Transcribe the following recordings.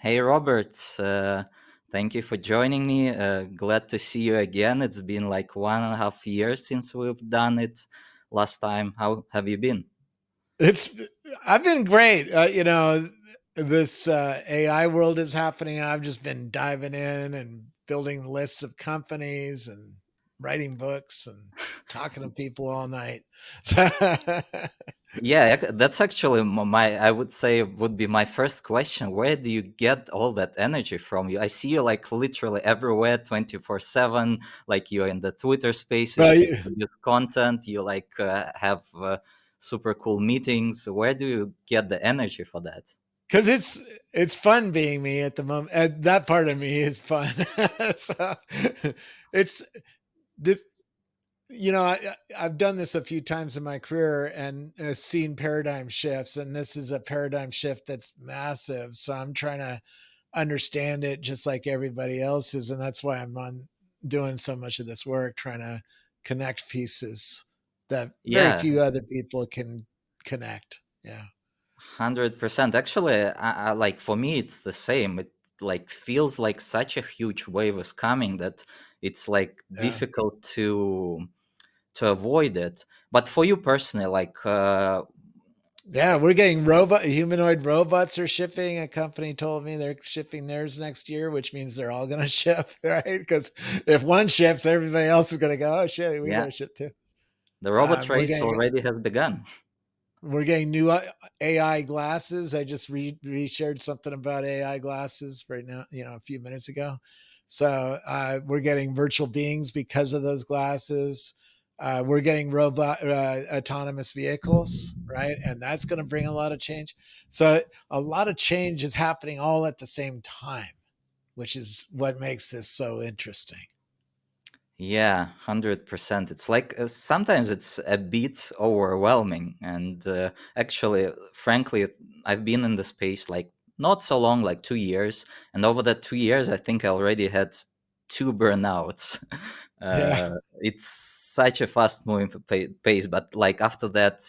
Hey Robert, thank you for joining me. Glad to see you again. It's been like 1.5 years since we've done it last time. How have you been? It's I've been great. This AI world is happening. I've just been diving in and building lists of companies and writing books and talking to people all night. Yeah, that's actually I would say would be my first question. Where do you get all that energy from? I see you like literally everywhere, 24/7. Like you're in the Twitter Well, spaces, you produce content, you like have super cool meetings. Where do you get the energy for that? because it's fun being me at the moment. That part of me is fun. So it's this. I've done this a few times in my career and seen paradigm shifts, and this is a paradigm shift that's massive. So I'm trying to understand it just like everybody else is, and that's why I'm on doing so much of this work, trying to connect pieces that very Yeah, few other people can connect. Yeah, 100%. Actually, like for me, it's the same. It like feels like such a huge wave is coming that it's like yeah, difficult to avoid it. But for you personally, like, yeah. We're getting humanoid robots are shipping. A company told me they're shipping theirs next year, which means they're all going to ship, right? Because if one ships, everybody else is going to go, oh shit, we got yeah, to ship too. the robot We're race getting already has begun. new AI glasses. I just reshared something about AI glasses right now, a few minutes ago. So we're getting virtual beings because of those glasses. We're getting robot autonomous vehicles, right? And that's going to bring a lot of change. So a lot of change is happening all at the same time, which is what makes this so interesting. Yeah, 100%. It's like sometimes it's a bit overwhelming. And actually, frankly, I've been in the space like not so long, like 2 years. And over that 2 years, I think I already had two burnouts. Yeah. It's such a fast moving pace. But like after that,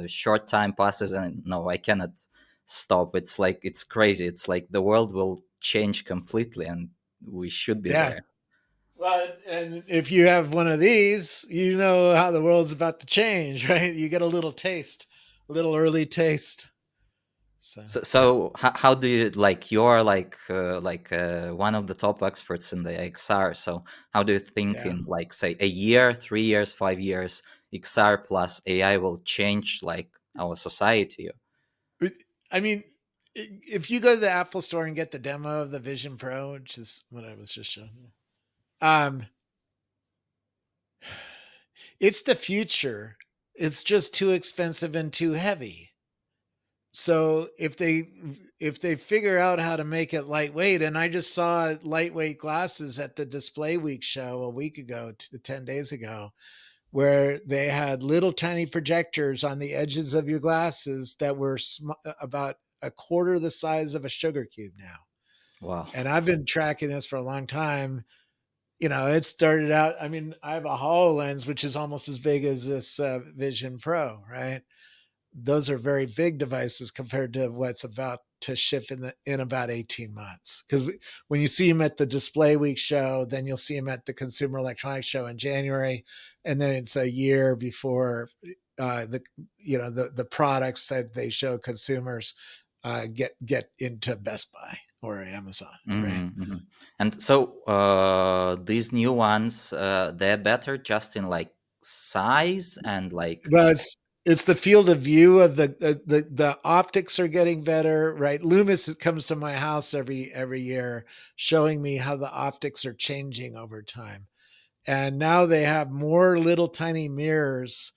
short time passes, and no, I cannot stop. It's like, it's crazy. It's like the world will change completely, and we should be Yeah. there. Well, and if you have one of these, you know how the world's about to change, right? You get a little taste, a little early taste. So, So how do you like you're like one of the top experts in the XR. So how do you think yeah. in like say a year, 3 years, 5 years, XR plus AI will change like our society? I mean, if you go to the Apple store and get the demo of the Vision Pro, which is what I was just showing you, um, it's the future. It's just too expensive and too heavy. So if they figure out how to make it lightweight, and I just saw lightweight glasses at the Display Week show a week ago, 10 days ago, where they had little tiny projectors on the edges of your glasses that were about a quarter the size of a sugar cube now. Wow. And I've been tracking this for a long time. It started out, I mean, I have a HoloLens, which is almost as big as this Vision Pro, right? Those are very big devices compared to what's about to ship in about 18 months. Because when you see them at the Display Week show, then you'll see them at the Consumer Electronics Show in January, and then it's a year before the the products that they show consumers get into Best Buy or Amazon, right? And so these new ones, they're better just in like size and like Well, it's the field of view of the optics are getting better, right? Loomis comes to my house every year showing me how the optics are changing over time. And now they have more little tiny mirrors,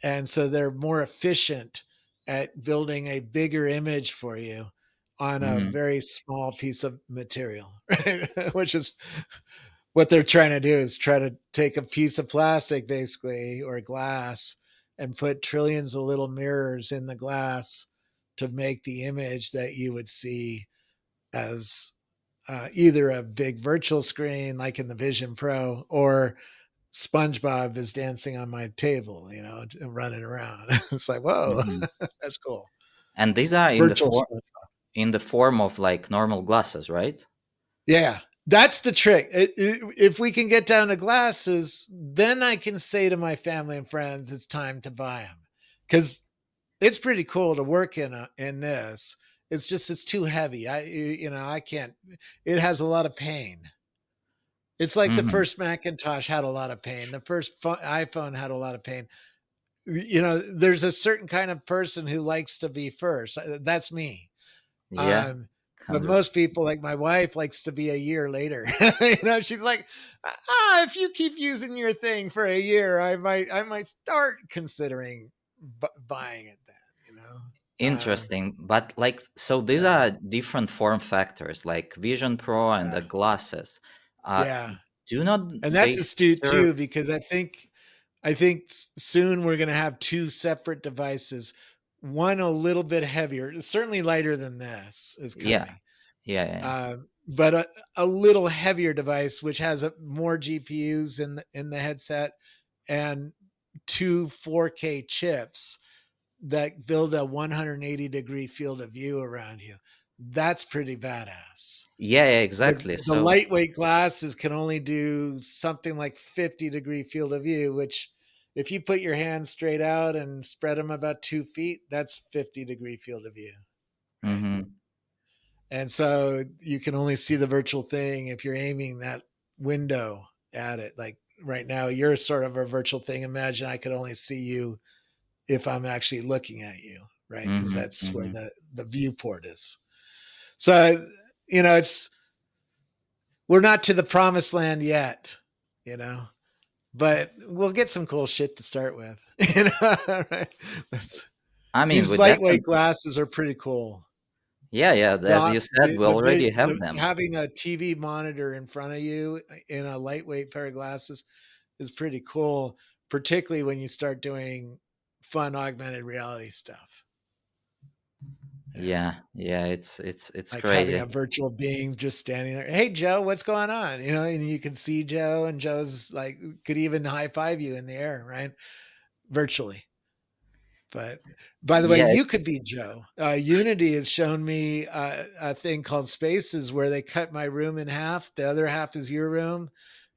and so they're more efficient at building a bigger image for you on a mhm, very small piece of material, right? Which is what they're trying to do, is try to take a piece of plastic basically, or glass, and put trillions of little mirrors in the glass to make the image that you would see as either a big virtual screen like in the Vision Pro, or SpongeBob is dancing on my table, running around. It's like, whoa, mhm. that's cool. And these are in the Virtual form SpongeBob. in the form of like normal glasses, right? Yeah, that's the trick. If we can get down to glasses, then I can say to my family and friends, it's time to buy them because it's pretty cool to work in this. It's just it's too heavy. I can't. It has a lot of pain. It's like the Hmm. first Macintosh had a lot of pain. The first iPhone had a lot of pain. There's a certain kind of person who likes to be first. That's me. Yeah, Um, but 100. most people, like my wife, likes to be a year later. She's like, if you keep using your thing for a year, I might start considering buying it then. Interesting, but like, so these So are different form factors, like Vision Pro and the yeah, glasses. Uh, yeah, do not and they that's astute serve? too because I think soon we're going to have two separate devices. One a little bit heavier, certainly lighter than this is Yeah, coming, yeah. but a little heavier device which has more GPUs in the headset and two 4K chips that build a 180-degree field of view around you. That's pretty badass. Yeah, The exactly. the So, lightweight glasses can only do something like 50-degree field of view, which if you put your hands straight out and spread them about 2 feet, that's 50-degree field of view, right? hmm, And so you can only see the virtual thing if you're aiming that window at it. Like right now, you're sort of a virtual thing. Imagine I could only see you if I'm actually looking at you, right? Because that's where hmm. the viewport is. So it's we're not to the promised land yet, you know, but we'll get some cool shit to start with. Right? That's, I mean, these we lightweight definitely, glasses are pretty cool. yeah. As The you said, we already have them. having a TV monitor in front of you in a lightweight pair of glasses is pretty cool, particularly when you start doing fun augmented reality stuff. Yeah. Yeah. It's Like having crazy. a virtual being just standing there. Hey Joe, what's going on? And you can see Joe and Joe's like could even high five you in the air, right? Virtually. But by the way, Yeah. you could be Joe. Unity has shown me a thing called Spaces where they cut my room in half. The other half is your room,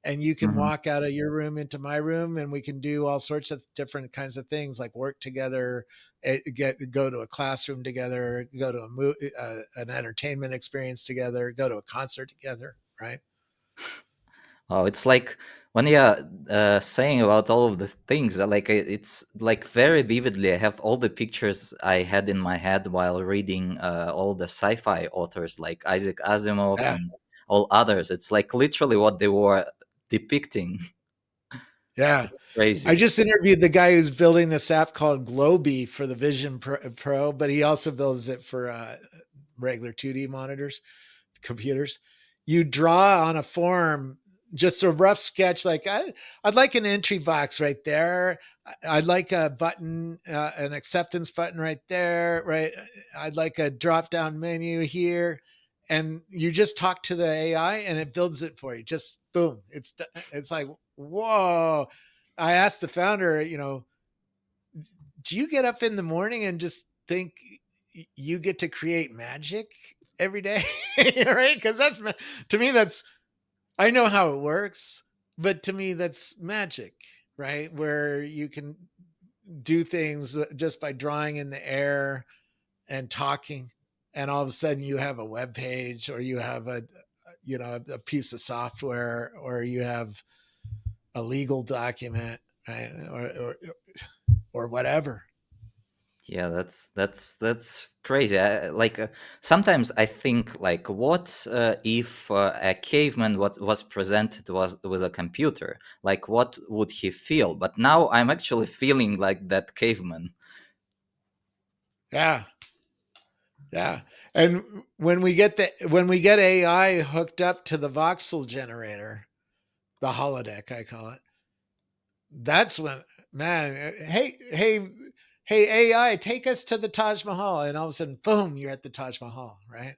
and you can Mhm. walk out of your room into my room, and we can do all sorts of different kinds of things, like work together, go to a classroom together, go to an entertainment experience together, go to a concert together. Right? Oh, it's like when you're saying about all of the things, like it's like very vividly. I have all the pictures I had in my head while reading all the sci-fi authors like Isaac Asimov Yeah, and all others. It's like literally what they were depicting. yeah. It's I crazy. just interviewed the guy who's building this app called Globy for the Vision Pro, but he also builds it for regular 2D monitors, computers. You draw on a form, just a rough sketch. Like I'd like an entry box right there. I'd like a button, an acceptance button right there. Right. I'd like a drop down menu here. And you just talk to the AI and it builds it for you. Just boom. It's like, whoa. I asked the founder, do you get up in the morning and just think you get to create magic every day? Right? Because to me, that's, I know how it works, but to me, that's magic, right? Where you can do things just by drawing in the air and talking. And all of a sudden you have a web page or you have a piece of software or you have a legal document, right? Or whatever. Yeah, that's crazy. Like sometimes I think like, what if a caveman what was presented was with a computer? Like, what would he feel? But now I'm actually feeling like that caveman. Yeah. Yeah. And when we get AI hooked up to the voxel generator, the holodeck I call it, that's when, man, hey AI, take us to the Taj Mahal, and all of a sudden, boom, you're at the Taj Mahal, right?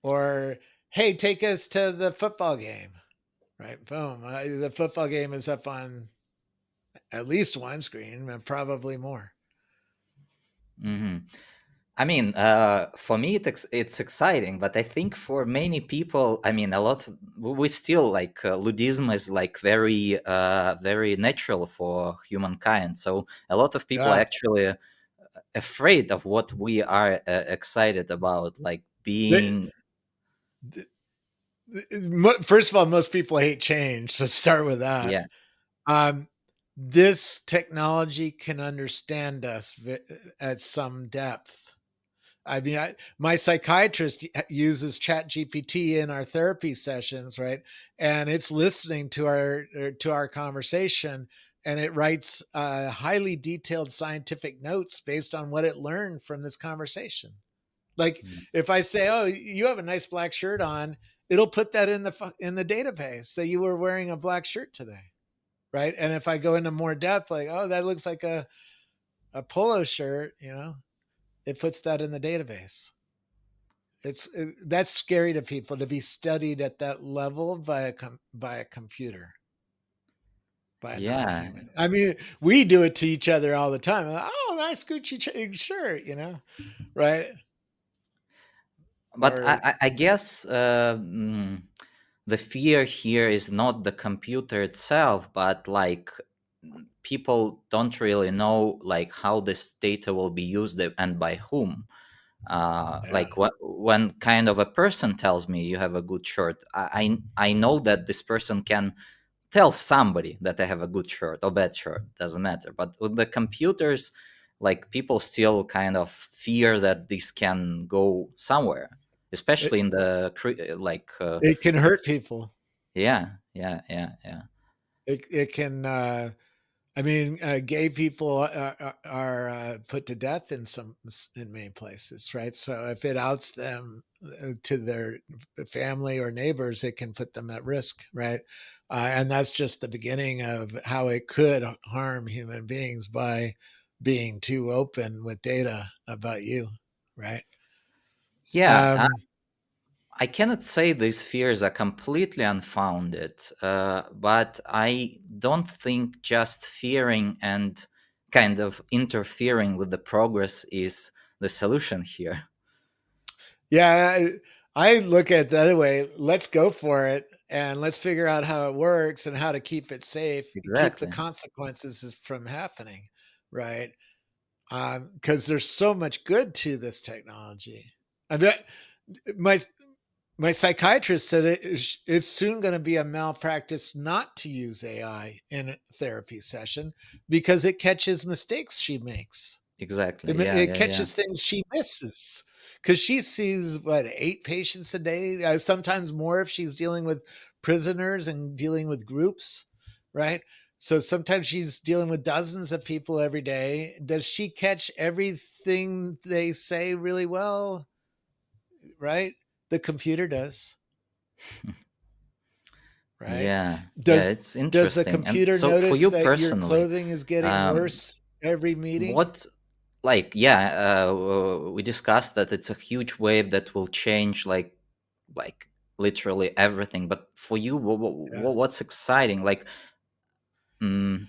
Or hey, take us to the football game, right? Boom, the football game is up on at least one screen, and probably more. Hmm. I mean, for me, it's exciting, but I think for many people, I mean, we still like Ludism is like very natural for humankind. So a lot of people are Yeah. actually afraid of what we are excited about, like The- being, First of all, most people hate change, so start with that. yeah, Um, this technology can understand us at some depth. I mean, my psychiatrist uses Chat GPT in our therapy sessions, right? And it's listening to our conversation, and it writes highly detailed scientific notes based on what it learned from this conversation. Like mm, if I say, "Oh, you have a nice black shirt on," it'll put that in the database that you were wearing a black shirt today, right? And if I go into more depth, like, "Oh, that looks like a polo shirt," it puts that in the database. That's scary to people to be studied at that level by a computer, by a yeah. non-human. I mean, we do it to each other all the time. Oh, nice Gucci shirt, right? But Or I guess the fear here is not the computer itself, but like people don't really know like how this data will be used and by whom. yeah, Like when kind of a person tells me you have a good shirt, I know that this person can tell somebody that I have a good shirt or bad shirt, doesn't matter. But with the computers, like people still kind of fear that this can go somewhere, it, especially in the it can hurt people. yeah, yeah, yeah, yeah, It can. I mean, gay people are put to death in many places, right? So if it outs them to their family or neighbors, it can put them at risk, right? And that's just the beginning of how it could harm human beings by being too open with data about you, right? yeah. Um, I cannot say these fears are completely unfounded, but I don't think just fearing and kind of interfering with the progress is the solution here. Yeah, I look at it the other way. Let's go for it and let's figure out how it works and how to keep it safe, keep the Exactly. consequences from happening, right? Because there's so much good to this technology. I bet my my psychiatrist said it's soon going to be a malpractice not to use AI in a therapy session because it catches mistakes she makes. Exactly. Yeah, It yeah, yeah. catches things she misses because she sees what 8 patients a day, sometimes more if she's dealing with prisoners and dealing with groups, right? So sometimes she's dealing with dozens of people every day. Does she catch everything they say really well? Right? The computer does, right? Yeah, yeah, Does it's does the interesting. And computer so for notice you that your personally, clothing is getting um, worse every meeting? what, like, yeah, we discussed that it's a huge wave that will change, like literally everything. But for you, Yeah. what's exciting? Like, mm,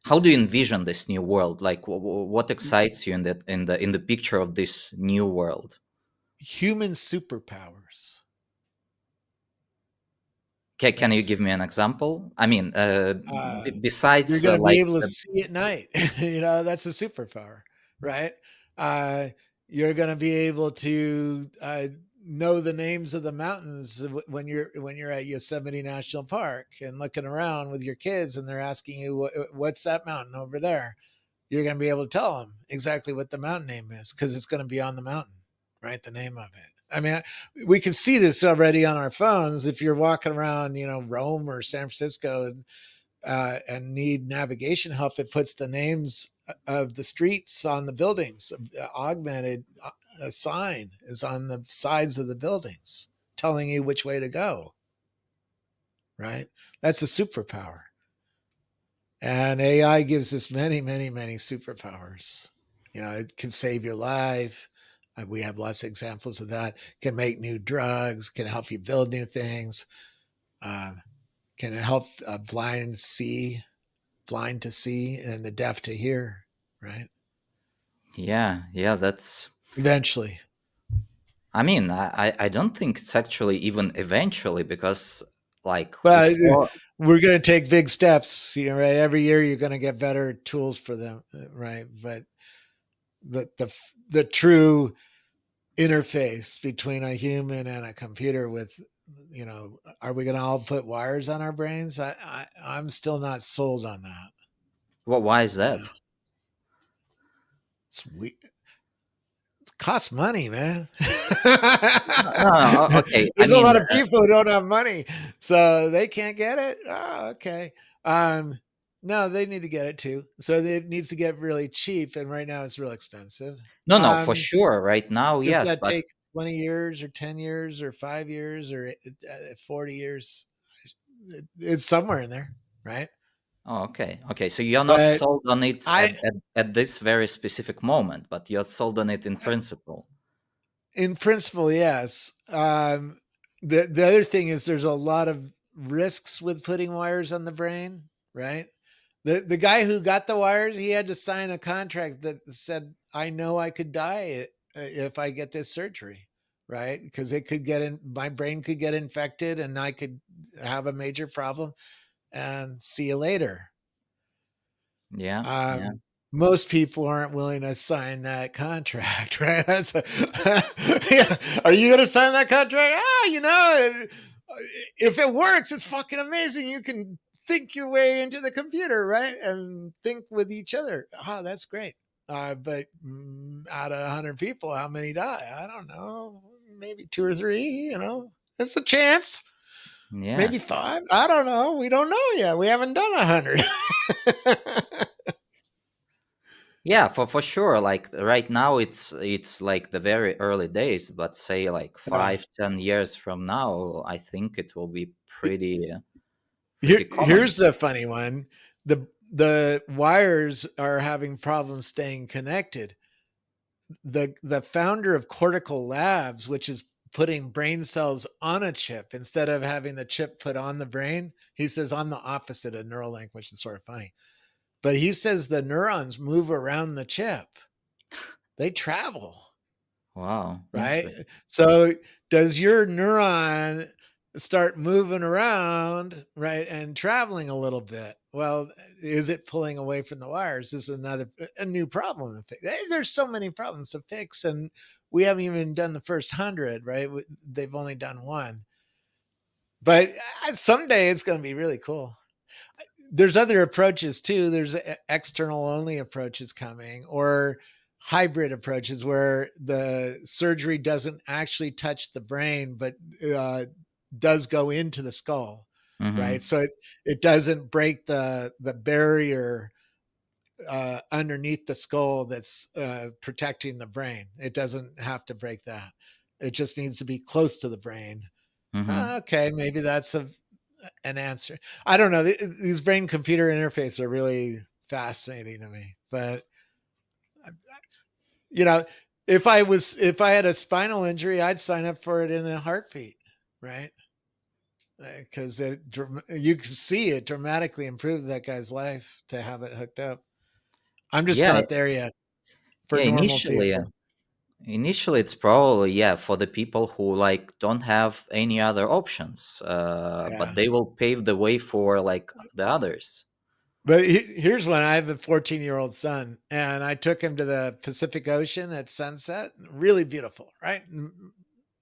how do you envision this new world? Like, what excites you in the picture of this new world? Human superpowers. Can you That's give me an example? I mean, uh, you're besides going to be like able to the, see at night. That's a superpower, right? Uh, you're going to be able to know the names of the mountains when you're at Yosemite National Park and looking around with your kids, and they're asking you, "What's that mountain over there?" You're going to be able to tell them exactly what the mountain name is because it's going to be on the mountain, right? The name of it. I mean, we can see this already on our phones. If you're walking around, Rome or San Francisco, and need navigation help, it puts the names of the streets on the buildings. Augmented a sign is on the sides of the buildings telling you which way to go, right? That's a superpower. And AI gives us many, many, many superpowers. It can save your life. We have lots of examples of that. Can make new drugs, can help you build new things, uh, can help blind to see, and the deaf to hear, right? yeah, yeah, that's. eventually. I mean, I don't think it's actually even eventually because, like, we But saw. we're going to take big steps, right? Every year you're going to get better tools for them, right? But the true interface between a human and a computer with, are we going to all put wires on our brains? I'm still not sold on that. Well, why is You know, that? it's we it costs money, man. No, no, no, okay. I There's a mean, lot of people who don't have money, so they can't get it. Oh, okay. Um, no, they need to get it too. So it needs to get really cheap, and right now it's real expensive. no, no, for Um, sure. Right now, does yes, that but take 20 years or 10 years or 5 years or 40 years? It's somewhere in there, right? oh, okay, okay. So you're not But sold on it I, at this very specific moment, but you're sold on it in principle. in principle, yes. The other thing is there's a lot of risks with putting wires on the brain, right? The guy who got the wires, he had to sign a contract that said, "I know I could die if I get this surgery." Right? Because it could get in, my brain could get infected and I could have a major problem and see you later. Yeah, yeah, Most people aren't willing to sign that contract, right? Yeah. Are you going to sign that contract? If it works, it's fucking amazing. You can think your way into the computer, right? And think with each other. Oh, that's great. But out of 100 people, how many die? I don't know. Maybe two or three, it's a chance. yeah. Maybe five. I don't know. We don't know yet. We haven't done 100. Yeah, for sure. Like right now, it's like the very early days. But say like Yeah. 5, 10 years from now, I think it will be Here, pretty common. here's the funny one. The wires are having problems staying connected. The founder of Cortical Labs, which is putting brain cells on a chip instead of having the chip put on the brain, he says I'm the opposite of Neuralink, which is sort of funny. But he says the neurons move around the chip. They travel. Wow, Right? interesting. So does your neuron start moving around, right, and traveling a little bit? Well, is it pulling away from the wires? This is a new problem to fix. There's so many problems to fix, and we haven't even done the first 100, right? They've only done one, but someday it's going to be really cool. There's other approaches too. There's external only approaches coming, or hybrid approaches where the surgery doesn't actually touch the brain, but uh, does go into the skull, right? Mm-hmm. So it doesn't break the barrier underneath the skull that's protecting the brain. It doesn't have to break that. It just needs to be close to the brain. Mm-hmm. Okay, maybe that's an answer. I don't know. These brain computer interfaces are really fascinating to me. But you know, if I had a spinal injury, I'd sign up for it in a heartbeat, right? Because you can see it dramatically improve that guy's life to have it hooked up. I'm just Yeah, not there yet for yeah. normal Initially, people. initially, it's probably, yeah, for the people who like don't have any other options, but Yeah. they will pave the way for like the others. But here's one. I have a 14-year-old son, and I took him to the Pacific Ocean at sunset. Really beautiful, right?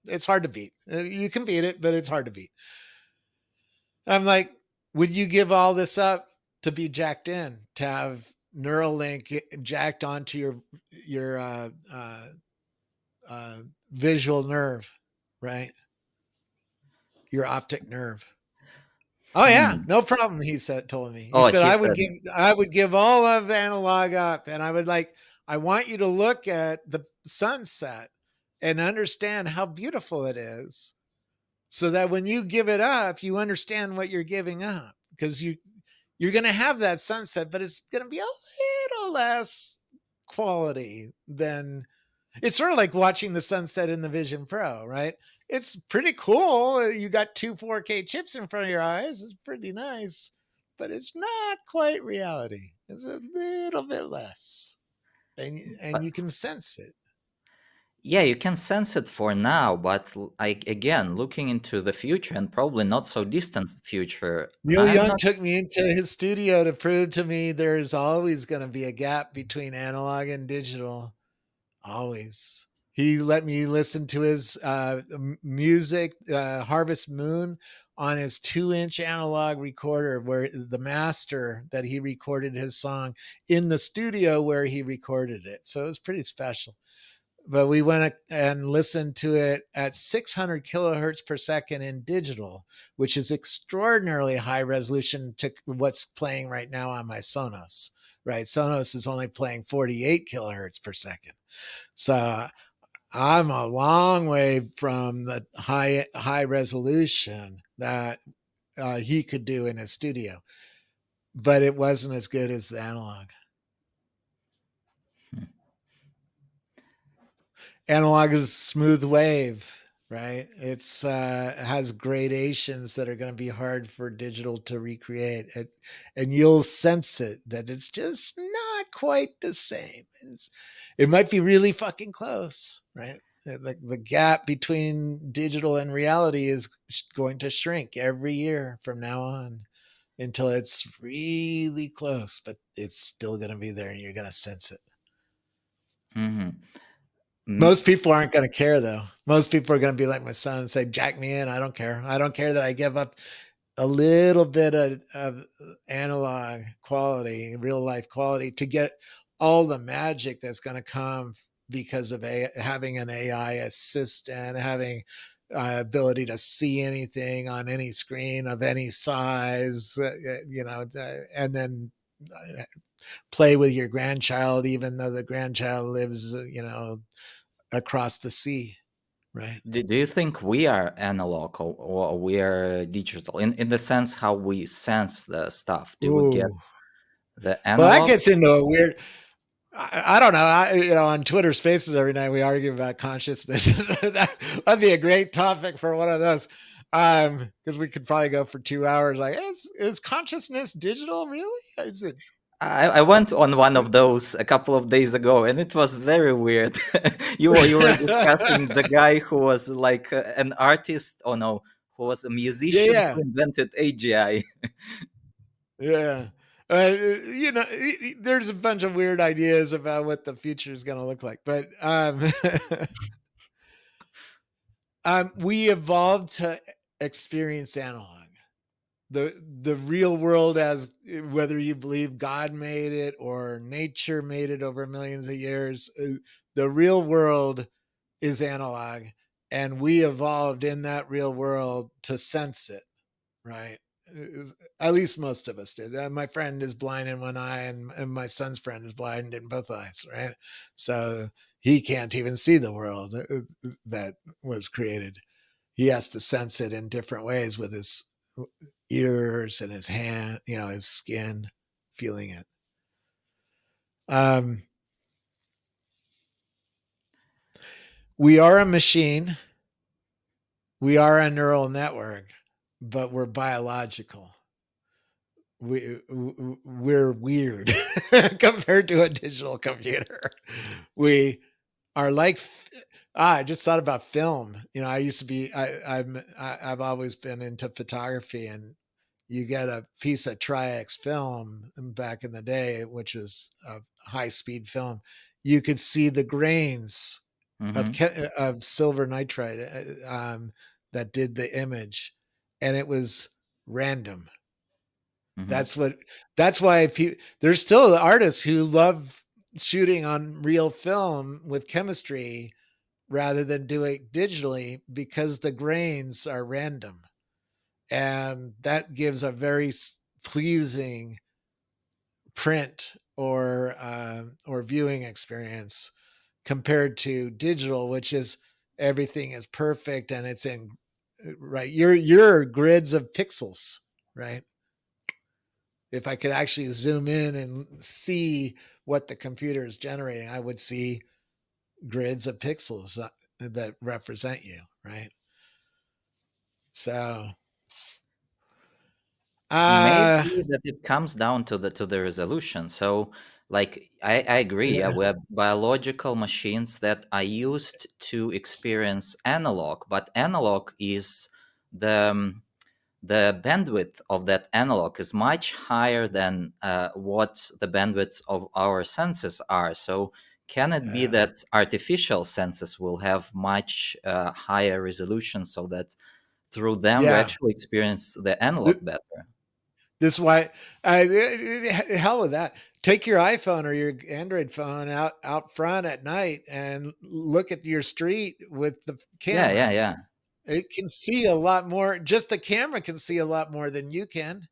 It's hard to beat. You can beat it, but it's hard to beat. I'm like, would you give all this up to be jacked in, to have Neuralink jacked onto your uh, visual nerve, right? Your optic nerve. Oh yeah, Hmm. no problem. He said, told me. He Oh, said he said. I would give all of analog up, and I want you to look at the sunset and understand how beautiful it is, so that when you give it up, you understand what you're giving up, because you're going to have that sunset, but it's going to be a little less quality than, it's sort of like watching the sunset in the Vision Pro, right? It's pretty cool. You got two 4K chips in front of your eyes. It's pretty nice, but it's not quite reality. It's a little bit less, and But you can sense it. Yeah, you can sense it for now, but like again, looking into the future and probably not so distant future, Neil I'm Young not. took me into his studio to prove to me there's always going to be a gap between analog and digital. Always. He let me listen to his music, Harvest Moon, on his 2-inch analog recorder, where the master that he recorded his song in the studio where he recorded it. So it was pretty special. But we went and listened to it at 600 kilohertz per second in digital, which is extraordinarily high resolution to what's playing right now on my Sonos. Right, Sonos is only playing 48 kilohertz per second. So I'm a long way from the high resolution that he could do in his studio, but it wasn't as good as the analog. Hmm. Analog is smooth wave, right? It's has gradations that are going to be hard for digital to recreate, and you'll sense it that it's just not quite the same. It might be really fucking close, right? The gap between digital and reality is going to shrink every year from now on until it's really close, but it's still going to be there and you're going to sense it. Mhm. Mm, Most people aren't going to care though. Most people are going to be like my son and say, "Jack me in. I don't care. I don't care that I give up a little bit of analog quality, real life quality to get all the magic that's going to come because of having an AI assistant, having ability to see anything on any screen of any size, and then uh, play with your grandchild, even though the grandchild lives, across the sea, right? do you think we are analog or we are digital in the sense how we sense the stuff? Do we get Ooh. the Well, that analog? gets into a weird. I don't know. On Twitter Spaces every night we argue about consciousness. That'd be a great topic for one of those, because we could probably go for 2 hours. Like, is consciousness digital? Really? Is it? I went on one of those a couple of days ago, and it was very weird. You were discussing the guy who was like an artist, or no, who was a Yeah, musician yeah, who invented AGI. yeah. There's a bunch of weird ideas about what the future is going to look like, but we evolved to experience analog. The real world, as whether you believe God made it or nature made it over millions of years, the real world is analog, and we evolved in that real world to sense it, right? At least most of us did. My friend is blind in one eye, and my son's friend is blind in both eyes, right? So he can't even see the world that was created. He has to sense it in different ways with his ears and his hand, his skin, feeling it. Um, we are a machine. We are a neural network, but we're biological. We're weird compared to a digital computer. We are like I just thought about film. I used to be I've always been into photography, and you get a piece of Tri-X film back in the day, which was a high speed film. You could see the grains Hmm. of silver nitride that did the image, and it was random. Hmm. That's what. That's why there's still artists who love shooting on real film with chemistry rather than do it digitally because the grains are random, and that gives a very pleasing print or viewing experience compared to digital, which is everything is perfect and it's in right. Your grids of pixels, right? If I could actually zoom in and see what the computer is generating, I would see grids of pixels that represent you, right? So, uh, Maybe that it comes down to the resolution. So I agree. Yeah, Yeah, we have biological machines that are used to experience analog, but analog is the the bandwidth of that analog is much higher than what the bandwidths of our senses are. So can it be yeah, that artificial senses will have much higher resolution so that through them we yeah. actually experience the Th- analog better? This is why hell with that. Take your iPhone or your Android phone out front at night and look at your street with the Yeah, yeah, camera. yeah. It can see a lot more. Just the camera can see a lot more than you can,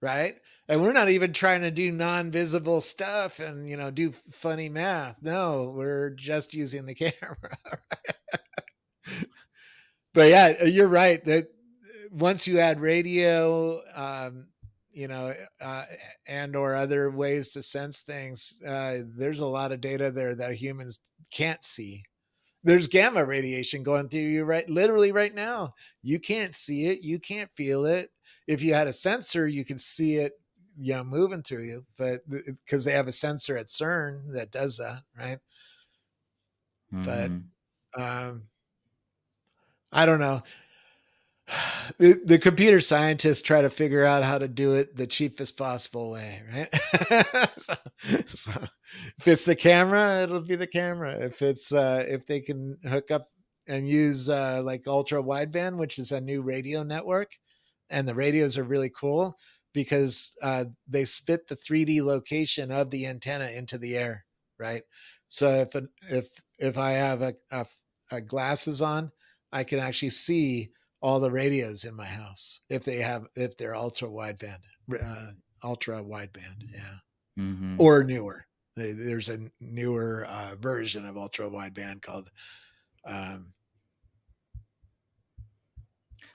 right? And we're not even trying to do non-visible stuff and do funny math. No, we're just using the camera. But yeah, you're right that once you add radio, you know, uh, and or other ways to sense things, there's a lot of data there that humans can't see. There's gamma radiation going through you literally right now. You can't see it, you can't feel it. If you had a sensor, you can see it, moving through you, but because they have a sensor at CERN that does that, right? But Hmm. um, I don't know. The computer scientists try to figure out how to do it the cheapest possible way, right? so, so if it's the camera, it'll be the camera. If they can hook up and use like ultra wideband, which is a new radio network, and the radios are really cool because they spit the 3D location of the antenna into the air, right? So if I have a glasses on, I can actually see all the radios in my house if they're uh, ultra wideband, yeah, Hmm. or newer. There's a newer version of ultra wideband called um,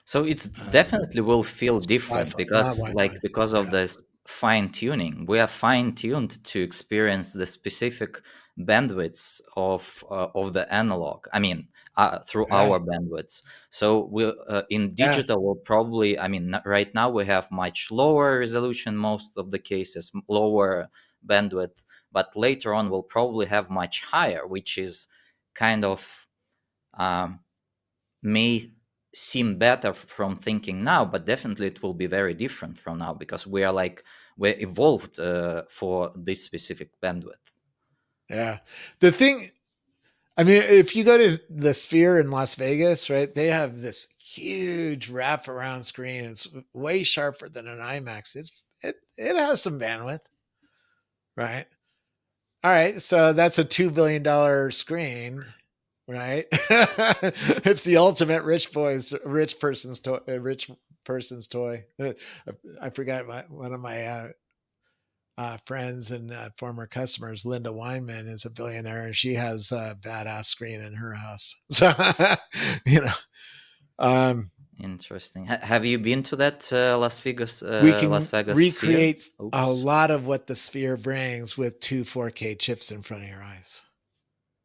So it's uh, definitely will feel different Wi-Fi, not because Wi-Fi. because of Yeah, this fine tuning. We are fine tuned to experience the specific bandwidths of the analog. I mean, through yeah, our bandwidths. So we in yeah, digital will probably. I mean, right now we have much lower resolution most of the cases, lower bandwidth, but later on we'll probably have much higher, which is kind of. Um, may seem better from thinking now, but definitely it will be very different from now because we're evolved for this specific bandwidth. yeah. The thing, I mean, if you go to the Sphere in Las Vegas, right, they have this huge wraparound screen. It's way sharper than an IMAX. It has some bandwidth, right? All right, so that's a $2 billion screen, right? It's the ultimate rich person's toy. I forgot one of my friends and former customers, Linda Weinman, is a billionaire, and she has a badass screen in her house. So, you know, um, Interesting. Have you been to that we Las can Vegas sphere? recreate a Oops. lot of what the Sphere brings with two 4K chips in front of your eyes,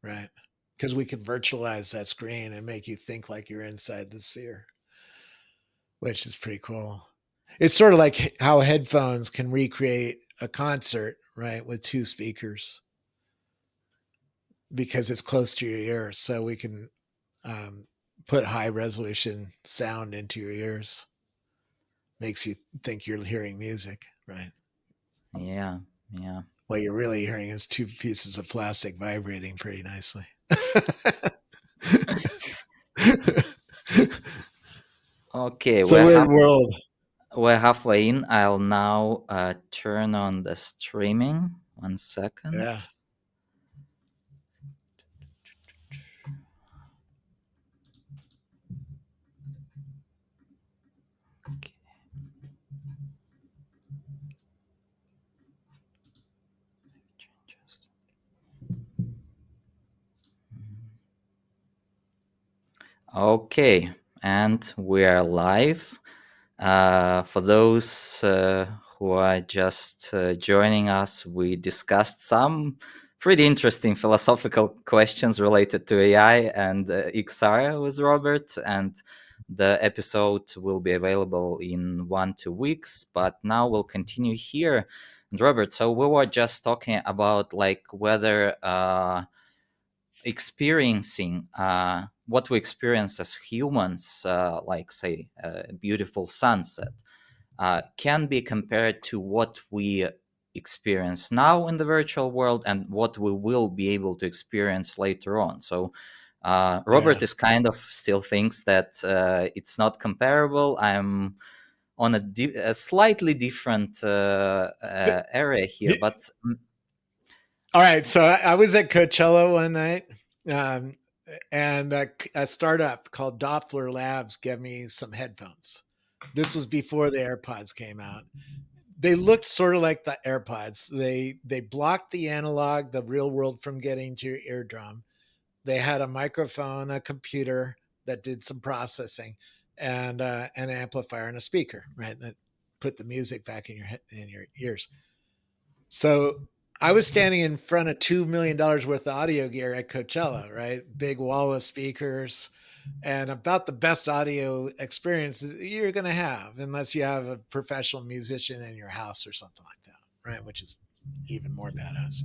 right? Because we can virtualize that screen and make you think like you're inside the Sphere, which is pretty cool. It's sort of like how headphones can recreate a concert, right, with two speakers because it's close to your ear. So we can um, put high resolution sound into your ears, makes you think you're hearing music, right? Yeah, yeah. What you're really hearing is two pieces of plastic vibrating pretty nicely. Okay, It's a weird world. we're halfway in. I'll now turn on the streaming. 1 second. Yeah. Okay. Okay, and we are live. For those who are just joining us, we discussed some pretty interesting philosophical questions related to AI and XR with Robert, and the episode will be available in 1 2 weeks. But now we'll continue here Robert, so we were just talking about like whether experiencing what we experience as humans, like say a beautiful sunset, can be compared to what we experience now in the virtual world and what we will be able to experience later on. So Yeah. Robert is kind of still thinks that it's not comparable. I'm on a slightly different area here, but All right, so I was at Coachella one night, um, and a startup called Doppler Labs gave me some headphones. This was before the AirPods came out. They looked sort of like the AirPods. They blocked the analog, the real world, from getting to your eardrum. They had a microphone, a computer that did some processing, and an amplifier and a speaker, right? That put the music back in your ears. So I was standing in front of $2 million worth of audio gear at Coachella, right? Big wall of speakers, and about the best audio experience you're going to have, unless you have a professional musician in your house or something like that, right? Which is even more badass.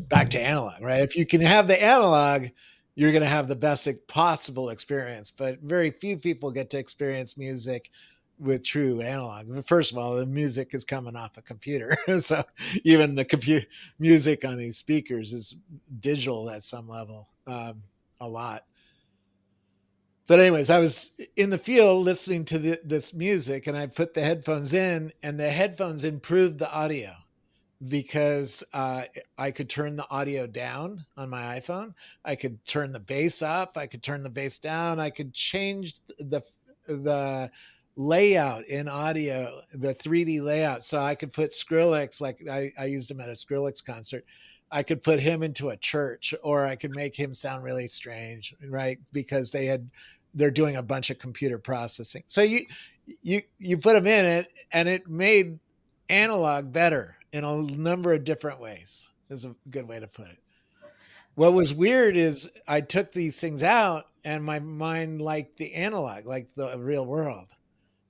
Back to analog, right? If you can have the analog, you're going to have the best possible experience. But very few people get to experience music with true analog. First of all, the music is coming off a computer, so even the music on these speakers is digital at some level, a lot. But anyways, I was in the field listening to this music, and I put the headphones in, and the headphones improved the audio because I could turn the audio down on my iPhone. I could turn the bass up. I could turn the bass down. I could change the layout in audio, the 3D layout. So I could put Skrillex, like I used him at a Skrillex concert. I could put him into a church, or I could make him sound really strange, right? Because they're doing a bunch of computer processing. So you put them in it, and it made analog better in a number of different ways, is a good way to put it. What was weird is I took these things out and my mind liked the analog, like the real world.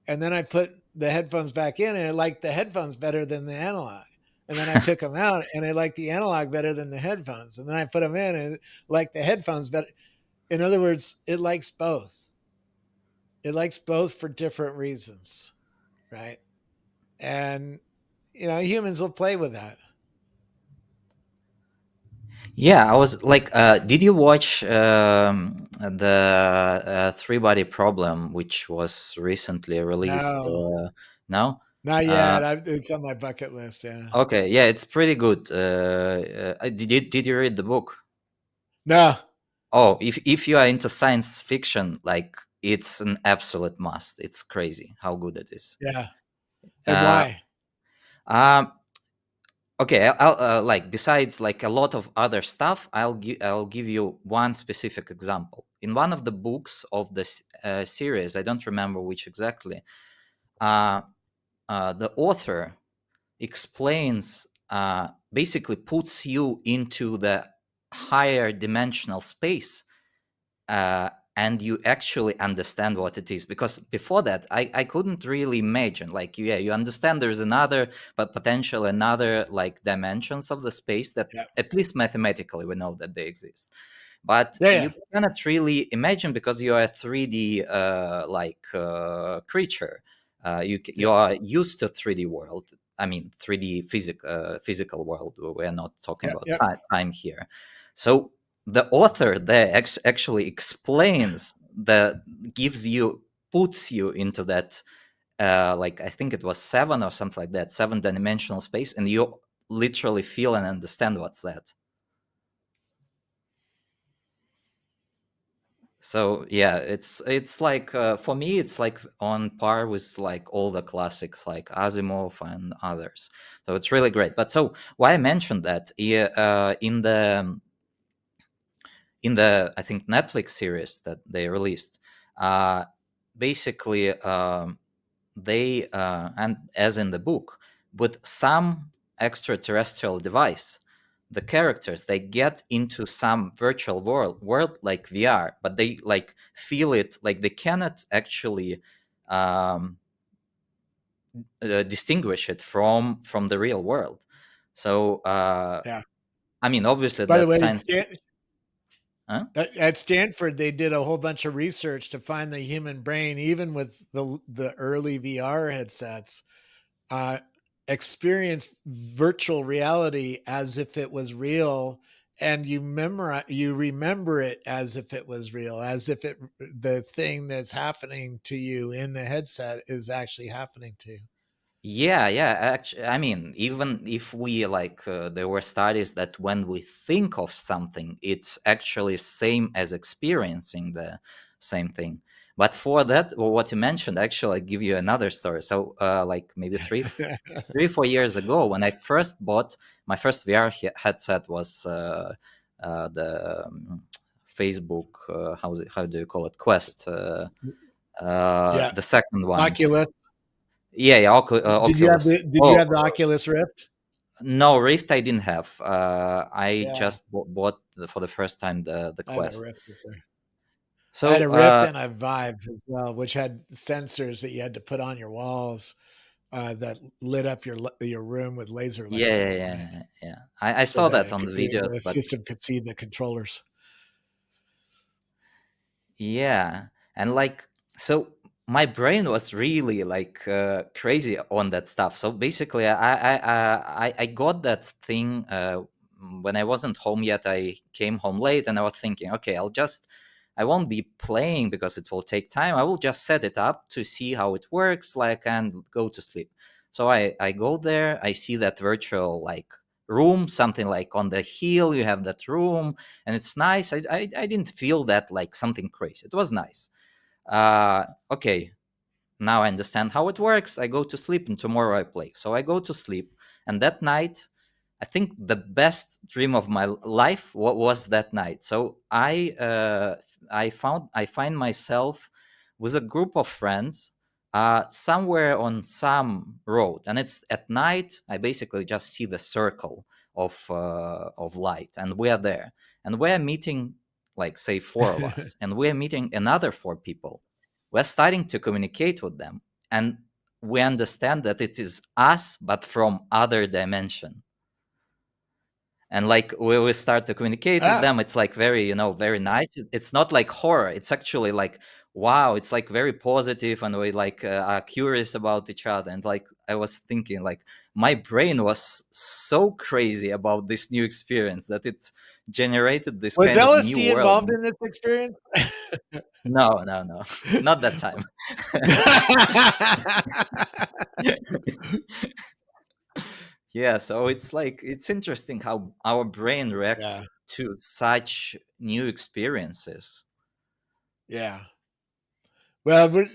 And then I put the headphones back in and it liked the headphones better than the analog. And then I took them out and it liked the analog better than the headphones. And then I put them in and it liked the headphones better. In other words, it likes both. It likes both for different reasons, right? And humans will play with that. yeah, I was like, did you watch the Three Body Problem, which was recently released? No, No. not Uh, yet. It's on my bucket list. Yeah. okay, yeah, it's pretty good. Did you read the book? No. Oh, if you are into science fiction, like it's an absolute must. It's crazy how good it is. Yeah. And Uh, why? um, okay, I'll like besides like a lot of other stuff, I'll give you one specific example. In one of the books of this series, I don't remember which exactly. Uh, the author explains, basically puts you into the higher dimensional space, uh, and you actually understand what it is, because before that I couldn't really imagine, like, yeah, you understand there's another, but potential another like dimensions of the space that Yeah. at least mathematically we know that they exist, but Yeah. you Yeah. cannot really imagine because you are a 3D creature. You Yeah. are used to 3D world. I mean 3D physical world. We're not talking Yeah. about Yeah. time here. So the author there actually explains that, gives you, puts you into that, like I think it was seven or something like that, seven dimensional space, and you literally feel and understand what's that. So yeah, it's like, for me it's like on par with like all the classics like Asimov and others. So it's really great. But so why I mentioned that, yeah, in the I think Netflix series that they released, uh, basically, they and as in the book, with some extraterrestrial device, the characters they get into some virtual world like VR, but they like feel it, like they cannot actually um, distinguish it from the real world. So Yeah. I mean, obviously By the that's way, science. Huh? At Stanford, they did a whole bunch of research to find the human brain, even with the early VR headsets, uh, experience virtual reality as if it was real, and you remember it as if it was real, as if the thing that's happening to you in the headset is actually happening to you. Yeah, yeah. Actually, I mean, even if we like, there were studies that when we think of something, it's actually same as experiencing the same thing. But for that, well, what you mentioned, actually, I give you another story. So, like maybe 3, 4 years ago, when I first bought my first VR headset was the Facebook. How do you call it? Quest. Yeah, The second one. Oculus. Yeah, yeah. Oculus. Did you Oh, have the Oculus Rift? no, Rift I didn't have. I Yeah, just bought for the first time the I had a Quest. Rift before. I had So a Rift and a Vive as well, which had sensors that you had to put on your walls, that lit up your room with laser yeah, light, yeah, yeah, right? yeah, yeah. I So saw that that on the videos, the but system could see the controllers. yeah, and like, so my brain was really like crazy on that stuff. So basically, I got that thing when I wasn't home yet. I came home late, and I was thinking, okay, I won't be playing because it will take time. I will just set it up to see how it works, like, and go to sleep. So I go there. I see that virtual like room, something like on the hill. You have that room and it's nice. I didn't feel that like something crazy. It was nice. Okay, now I understand how it works. I go to sleep and tomorrow I play. So I go to sleep, and that night, I think the best dream of my life was that night. So I find myself with a group of friends somewhere on some road, and it's at night. I basically just see the circle of light, and we are there, and we're meeting like say four of us, and we're meeting another four people. We're starting to communicate with them, and we understand that it is us but from other dimension. And like we start to communicate with Ah, them, it's like very, very nice. It's not like horror, it's actually like, wow, it's like very positive, and we like are curious about each other. And like I was thinking, like my brain was so crazy about this new experience that it generated this was kind of new LSD world. involved in this experience? No, no, no. Not that time. Yeah, so it's like it's interesting how our brain reacts Yeah, to such new experiences. yeah. Well, we're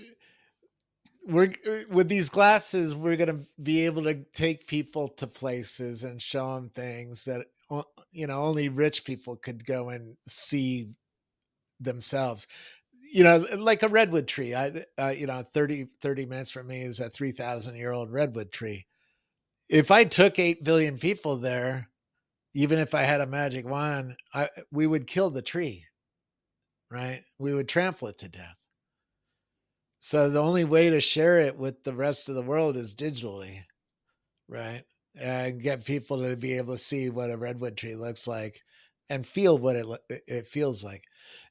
with these glasses, we're gonna be able to take people to places and show them things that only rich people could go and see themselves. Like a redwood tree. 30 minutes from me is a 3,000-year-old redwood tree. If I took 8 billion people there, even if I had a magic wand, we would kill the tree, right? We would trample it to death. So the only way to share it with the rest of the world is digitally, right? And get people to be able to see what a redwood tree looks like and feel what it feels like.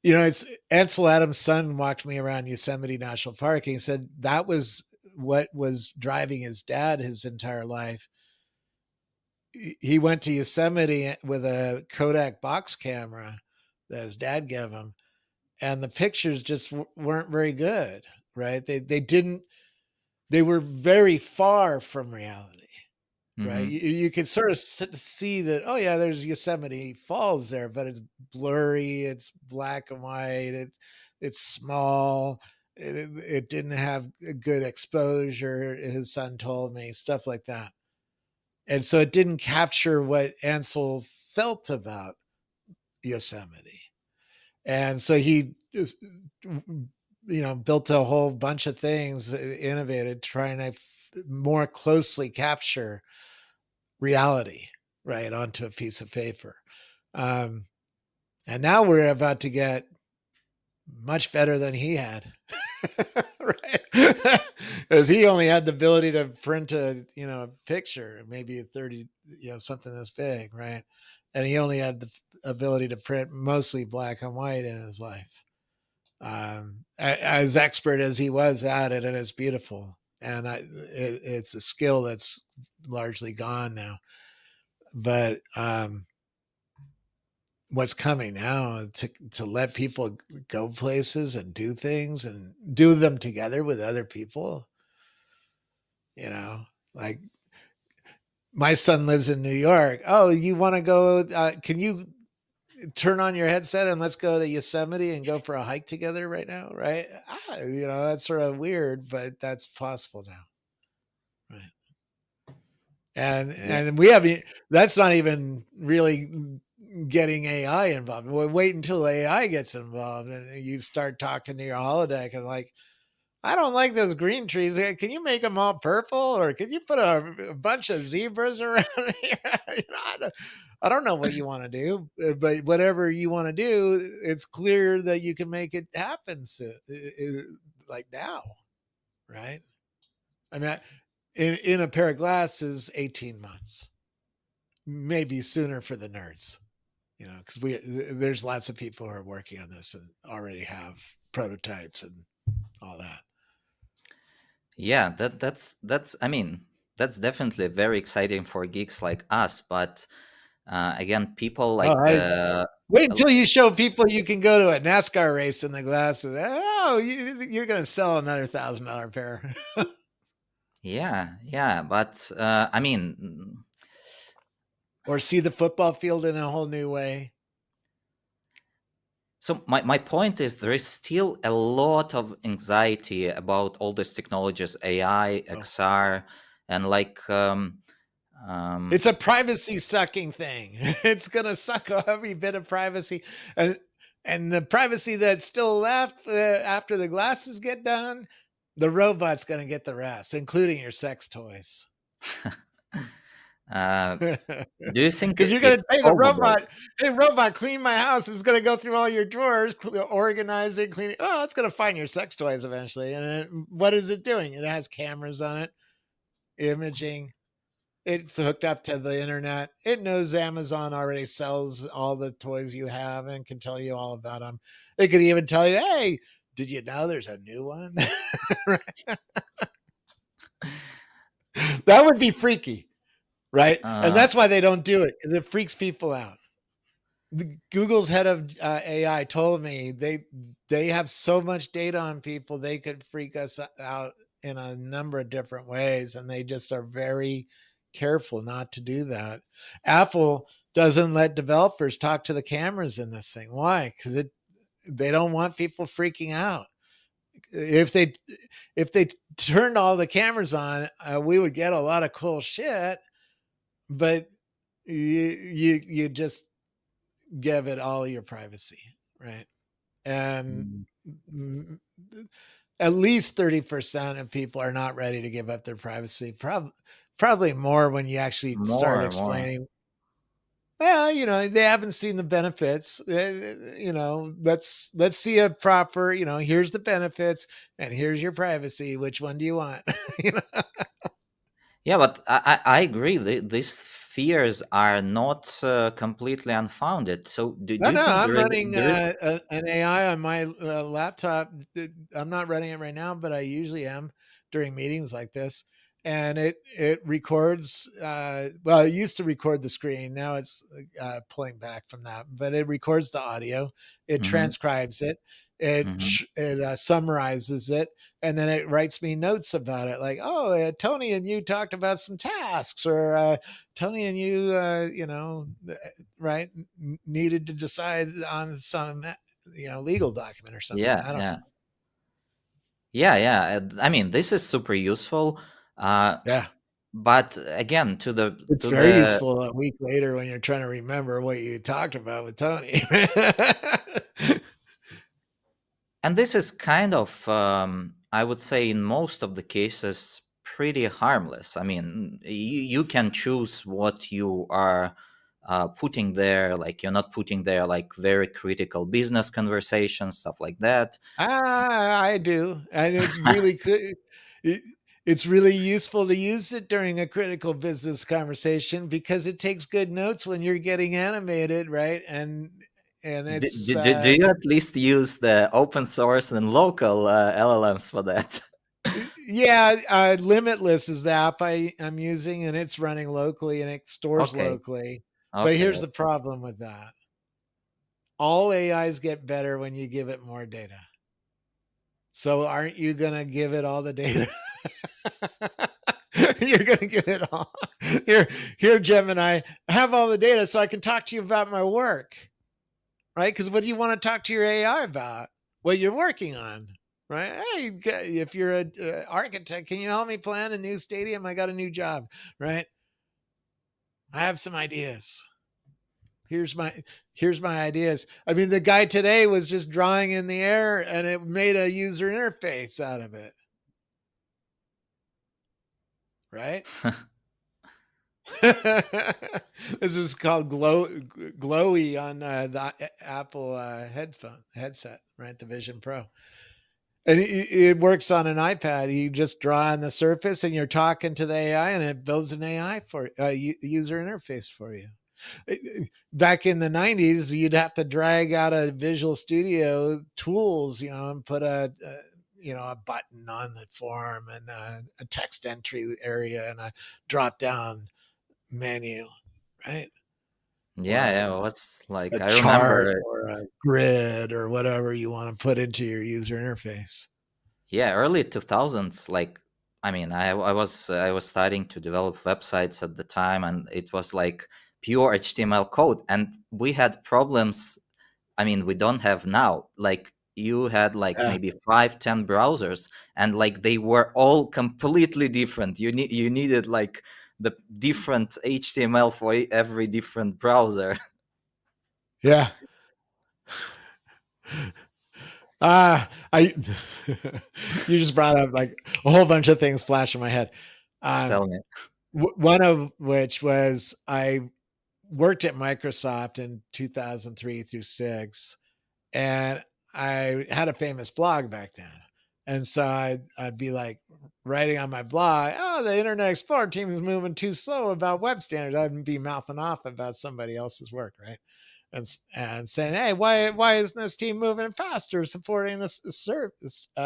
It's Ansel Adams' son walked me around Yosemite National Park, and he said that was what was driving his dad his entire life. He went to Yosemite with a Kodak box camera that his dad gave him, and the pictures just weren't very good, right? They were very far from reality, right? Hmm. You could sort of see that, oh yeah, there's Yosemite Falls there, but it's blurry, it's black and white, it's small, it didn't have a good exposure. His son told me stuff like that, and so it didn't capture what Ansel felt about Yosemite. And so he just, built a whole bunch of things, innovated, trying to more closely capture reality, right, onto a piece of paper. Um, and now we're about to get much better than he had. Right? Because he only had the ability to print a picture, maybe a 30, something this big, right? And he only had the ability to print mostly black and white in his life. As expert as he was at it, and it's beautiful. And it's a skill that's largely gone now. But what's coming now to let people go places and do things and do them together with other people, you know, like my son lives in New York. Oh, you want to go? Can you turn on your headset and let's go to Yosemite and go for a hike together right now? Right? That's sort of weird, but that's possible now. Right. And Yeah. and we haven't. That's not even really getting AI involved. Well, wait until AI gets involved and you start talking to your holodeck and like, I don't like those green trees. Can you make them all purple, or can you put a bunch of zebras around here? I don't know what you want to do, but whatever you want to do, it's clear that you can make it happen. So, like now, right? I mean, in a pair of glasses, 18 months, maybe sooner for the nerds. Because there's lots of people who are working on this and already have prototypes and all that. Yeah, that's I mean, that's definitely very exciting for geeks like us, but again, people Oh, like I wait until you show people you can go to a NASCAR race in the glasses. Oh, you're going to sell another $1,000 pair. yeah, yeah, but I mean, Or see the football field in a whole new way. so my point is there is still a lot of anxiety about all these technologies, AI, Oh, XR, and like it's um, a privacy sucking thing. It's going to suck every bit of privacy. And, and the privacy that's still left after the glasses get done, the robot's going to get the rest, including your sex toys. uh, do you think Because you're going to it's say the solvable? robot, hey, robot, clean my house. It's going to go through all your drawers, organize it, clean it. Oh, it's going to find your sex toys eventually. And what is it doing? It has cameras on it, imaging. It's hooked up to the internet. It knows Amazon already sells all the toys you have and can tell you all about them. It could even tell you, hey, did you know there's a new one? That would be freaky, right? And Uh, that's why they don't do it, because it freaks people out. Google's head of AI told me they have so much data on people they could freak us out in a number of different ways, and they just are very careful not to do that. Apple doesn't let developers talk to the cameras in this thing. Why? Because they don't want people freaking out. If they if they turned all the cameras on, we would get a lot of cool shit, but you just give it all your privacy, right? And mm, mm, at least 30% of people are not ready to give up their privacy. Probably more when you actually start more. explaining. Well, they haven't seen the benefits. Let's see a proper. Here's the benefits and here's your privacy. Which one do you want? you know? Yeah, but I agree. These fears are not completely unfounded. So No, do you no, think I'm there is running an AI on my laptop. I'm not running it right now, but I usually am during meetings like this. And it records. Well, it used to record the screen. Now it's pulling back from that, but it records the audio. It Mm-hmm, transcribes it. It summarizes it, and then it writes me notes about it. Like, oh, Tony and you talked about some tasks, or Tony and you, right, needed to decide on some legal document or something. yeah, I don't yeah, know. yeah, yeah. I mean, this is super useful. Uh, Yeah, but again, to the it's to very the useful a week later when you're trying to remember what you talked about with Tony. and this is kind of I would say in most of the cases pretty harmless. I mean, you can choose what you are putting there. Like you're not putting there like very critical business conversations, stuff like that. I do, and it's really good. It, it's really useful to use it during a critical business conversation because it takes good notes when you're getting animated, right? And it's Do you at least use the open source and local LLMs for that? yeah, Limitless is the app I'm using, and it's running locally and it stores Okay, locally. But okay. here's the problem with that: all AIs get better when you give it more data. So aren't you gonna give it all the data? You're gonna give it all. Here, here, Gemini, have all the data so I can talk to you about my work, right? Because what do you want to talk to your AI about? What you're working on, right? Hey, if you're a architect, can you help me plan a new stadium? I got a new job, right? I have some ideas. Here's my here's my ideas. I mean, the guy today was just drawing in the air, and it made a user interface out of it, right? This is called glowy on the Apple headset, right? The Vision Pro, and it works on an iPad. You just draw on the surface, and you're talking to the AI, and it builds an AI for user interface for you. Back in the 90s, you'd have to drag out a Visual Studio tools, and put a button on the form and a text entry area and a drop down menu, right? Yeah, Or yeah. What's a like I chart remember. or a grid or whatever you want to put into your user interface. Yeah, early 2000s. Like, I mean, I was starting to develop websites at the time, and it was like pure HTML code, and we had problems. I mean, we don't have now. Like, you had like Yeah. maybe 5, 10 browsers, and like they were all completely different. You needed like the different HTML for every different browser. Yeah. I you just brought up like a whole bunch of things flash in my head. Um, Tell me. one of which was I worked at Microsoft in 2003 through 6, and I had a famous blog back then. And so I'd be like writing on my blog, oh, the Internet Explorer team is moving too slow about web standards. I'd be mouthing off about somebody else's work, right? And saying, hey, why isn't this team moving faster, supporting this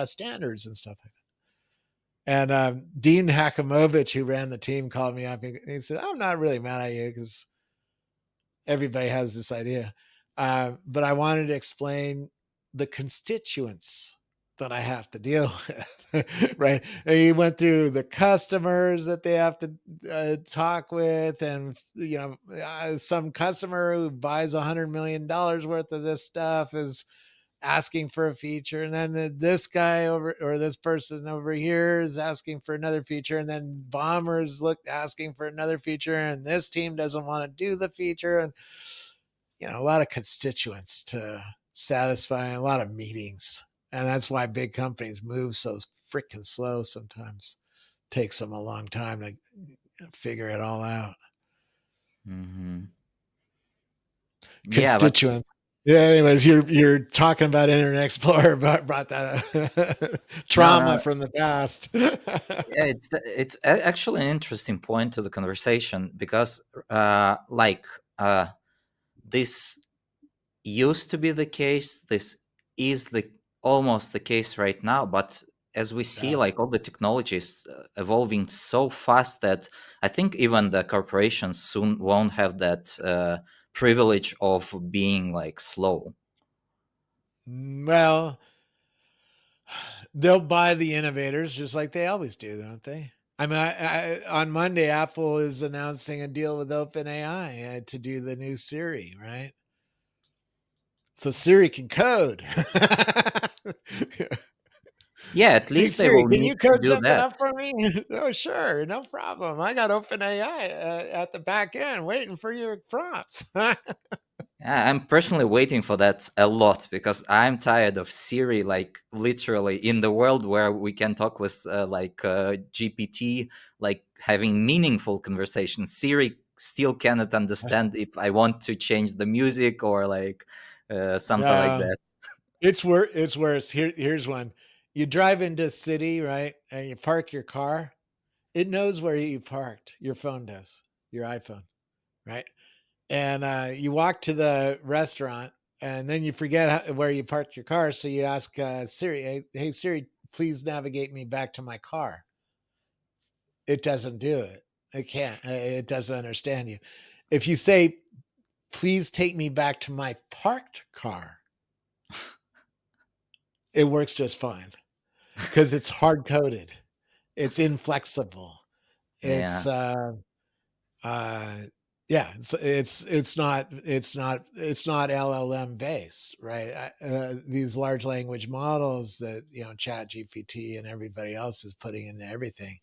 standards and stuff like that? And Dean Hakamovich, who ran the team, called me up. He said, I'm not really mad at you because everybody has this idea. But I wanted to explain the constituents that I have to deal with, right? And he went through the customers that they have to talk with, and some customer who buys $100 million worth of this stuff is asking for a feature, and then this guy over or this person over here is asking for another feature, and then bombers look asking for another feature, and this team doesn't want to do the feature, and a lot of constituents to satisfy, and a lot of meetings, and that's why big companies move so freaking slow. Sometimes takes them a long time to figure it all out. Hmm. Yeah, but Constituents. Yeah. Anyways, you're talking about Internet Explorer, but brought that no, trauma no. from the past. Yeah, actually an interesting point to the conversation because, like, this used to be the case. This is the almost the case right now. But as we see, Yeah. like all the technologies evolving so fast that I think even the corporations soon won't have that privilege of being like slow. Well, they'll buy the innovators just like they always do, don't they? I mean, on Monday, Apple is announcing a deal with OpenAI to do the new Siri, right? So Siri can code. Yeah, at Hey least they Siri, will can need you to code do something that. up for me? Oh, sure, no problem. I got OpenAI at the back end waiting for your prompts. Yeah, I'm personally waiting for that a lot because I'm tired of Siri. Like literally, in the world where we can talk with GPT, like having meaningful conversations, Siri still cannot understand if I want to change the music or like something like No, that. it's worse. Here's one. You drive into a city, right? And you park your car. It knows where you parked. Your phone does. Your iPhone, right? And you walk to the restaurant, and then you forget where you parked your car. So you ask Siri, hey Siri, please navigate me back to my car. It doesn't do it. It can't. It doesn't understand you. If you say, please take me back to my parked car, it works just fine because it's hard coded. It's inflexible. It's Yeah, uh yeah, it's not LLM based, right? These large language models that Chat GPT and everybody else is putting into everything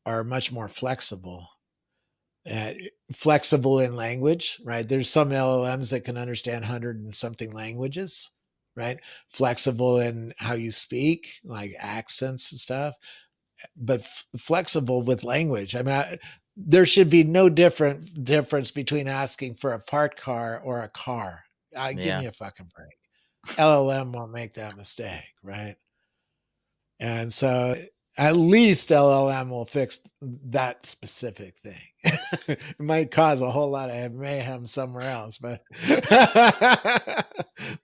are much more flexible. uh, Flexible in language, right? There's some LLMs that can understand 100 and something languages, right? Flexible in how you speak, like accents and stuff, but flexible with language. I mean, there should be no difference between asking for a parked car or a car. Give yeah, me a fucking break. LLM won't make that mistake, right? And so at least LLM will fix that specific thing. It might cause a whole lot of mayhem somewhere else, but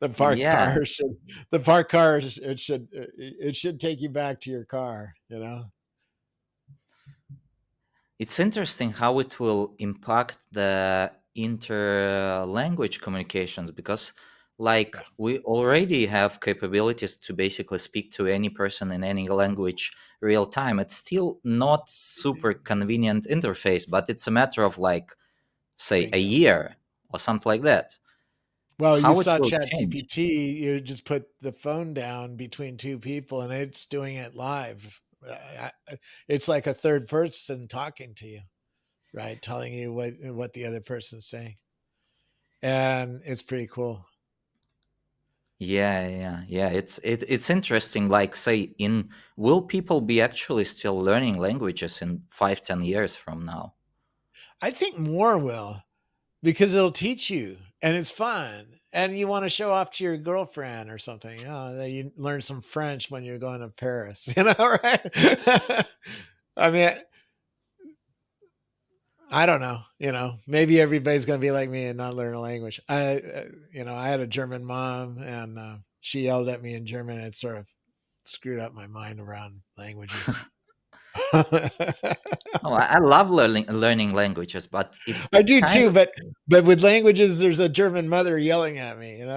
the parked yeah. car should the parked car it should take you back to your car, you know? It's interesting how it will impact the inter-language communications because, like, Yeah. we already have capabilities to basically speak to any person in any language real time. It's still not super convenient interface, but it's a matter of, like, say, a Bingo. year or something like that. Well, you How it saw will change? ChatGPT, you just put the phone down between two people and it's doing it live. It's like a third person talking to you, right? Telling you what the other person's saying. And it's pretty cool. Yeah, yeah, yeah. It's interesting. Like, say, in will people be actually still learning languages in 5, 10 years from now? I think more will because it'll teach you and it's fun. And you want to show off to your girlfriend or something. Oh, that you learn some French when you're going to Paris, right? I mean, I don't know. Maybe everybody's going to be like me and not learn a language. I had a German mom, and she yelled at me in German. And it sort of screwed up my mind around languages. Oh, I love learning languages, but I it do kind too, but with languages, there's a German mother yelling at me. of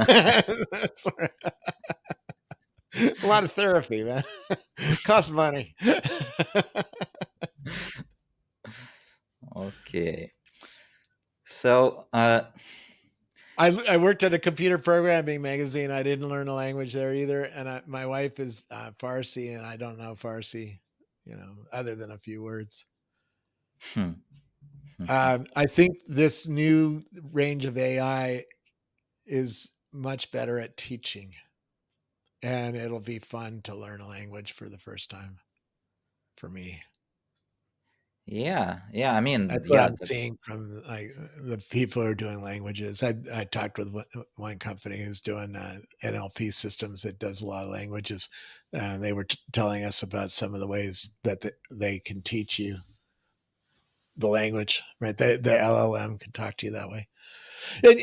That's a lot of therapy, man. Costs money. okay. So, I worked at a computer programming magazine. I didn't learn a language there either, and my wife is Farsi, and I don't know Farsi, other than a few words. hmm, hmm, I think this new range of AI is much better at teaching, and it'll be fun to learn a language for the first time for me. yeah, yeah. I mean, That's what yeah, I'm seeing from like the people who are doing languages. I talked with one company who's doing NLP systems that does a lot of languages, and they were telling us about some of the ways that they can teach you the language. Right, the LLM can talk to you that way, and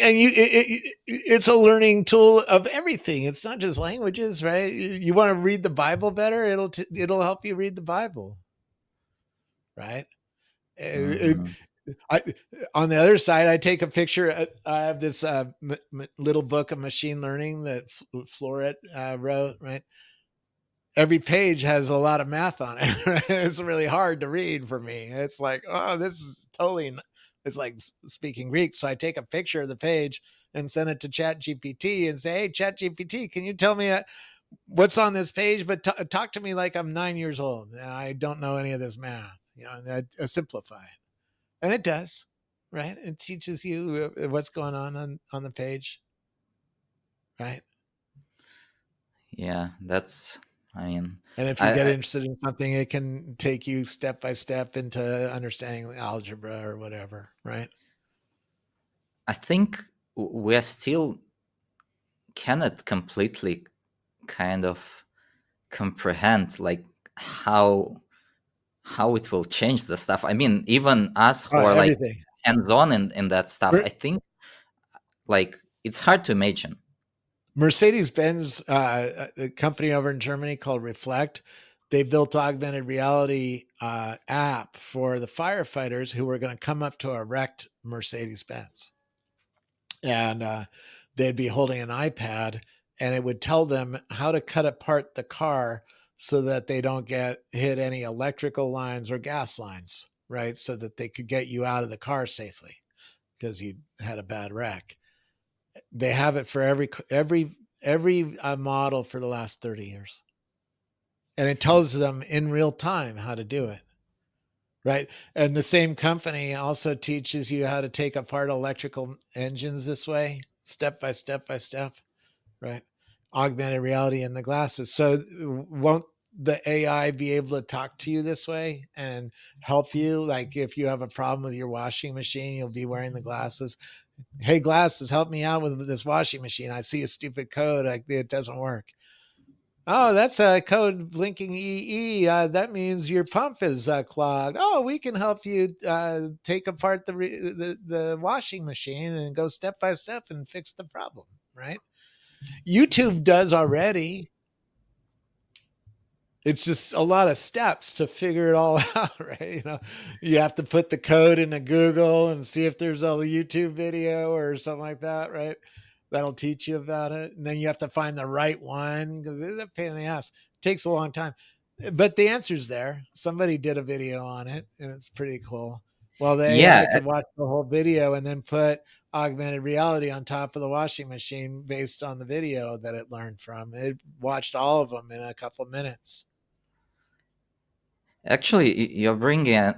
it's a learning tool of everything. It's not just languages, right? You want to read the Bible better? It'll help you read the Bible, right? hmm, I On the other side, I take a picture. I have this little book of machine learning that Floret wrote. Right, every page has a lot of math on it. Right? It's really hard to read for me. It's like, oh, this is totally. It's like speaking Greek. So I take a picture of the page and send it to Chat GPT and say, "Hey, Chat GPT, can you tell me what's on this page? But talk to me like I'm 9 years old. I don't know any of this math. And I simplify it." And it does, right? It teaches you what's going on the page, right? yeah. I mean, And if you get I interested in something, it can take you step by step into understanding algebra or whatever, right? I think we're still cannot completely kind of comprehend like how how it will change the stuff. I mean, even us who are like Everything. hands-on in that stuff, I think like it's hard to imagine. Mercedes-Benz, a company over in Germany called Reflect, they built augmented reality app for the firefighters who were going to come up to a wrecked Mercedes-Benz, and they'd be holding an iPad, and it would tell them how to cut apart the car so that they don't get hit any electrical lines or gas lines, right? So that they could get you out of the car safely because you had a bad wreck. They have it for every model for the last 30 years, and it tells them in real time how to do it, right? And the same company also teaches you how to take apart electrical engines this way, step by step by step, right? Augmented reality in the glasses. So won't the AI be able to talk to you this way and help you? Like if you have a problem with your washing machine, you'll be wearing the glasses. Hey, glasses, help me out with this washing machine. I see a stupid code. It doesn't work. Oh, that's a code blinking EE. That means your pump is clogged. Oh, we can help you take apart the washing machine and go step by step and fix the problem. Right? YouTube does already. It's just a lot of steps to figure it all out, right? You have to put the code into Google and see if there's a YouTube video or something like that, right? That'll teach you about it. And then you have to find the right one because it's a pain in the ass. It takes a long time. But the answer's there. Somebody did a video on it and it's pretty cool. Well, the Yeah, AI could watch the whole video and then put augmented reality on top of the washing machine based on the video that it learned from. It watched all of them in a couple minutes. actually, you're bringing a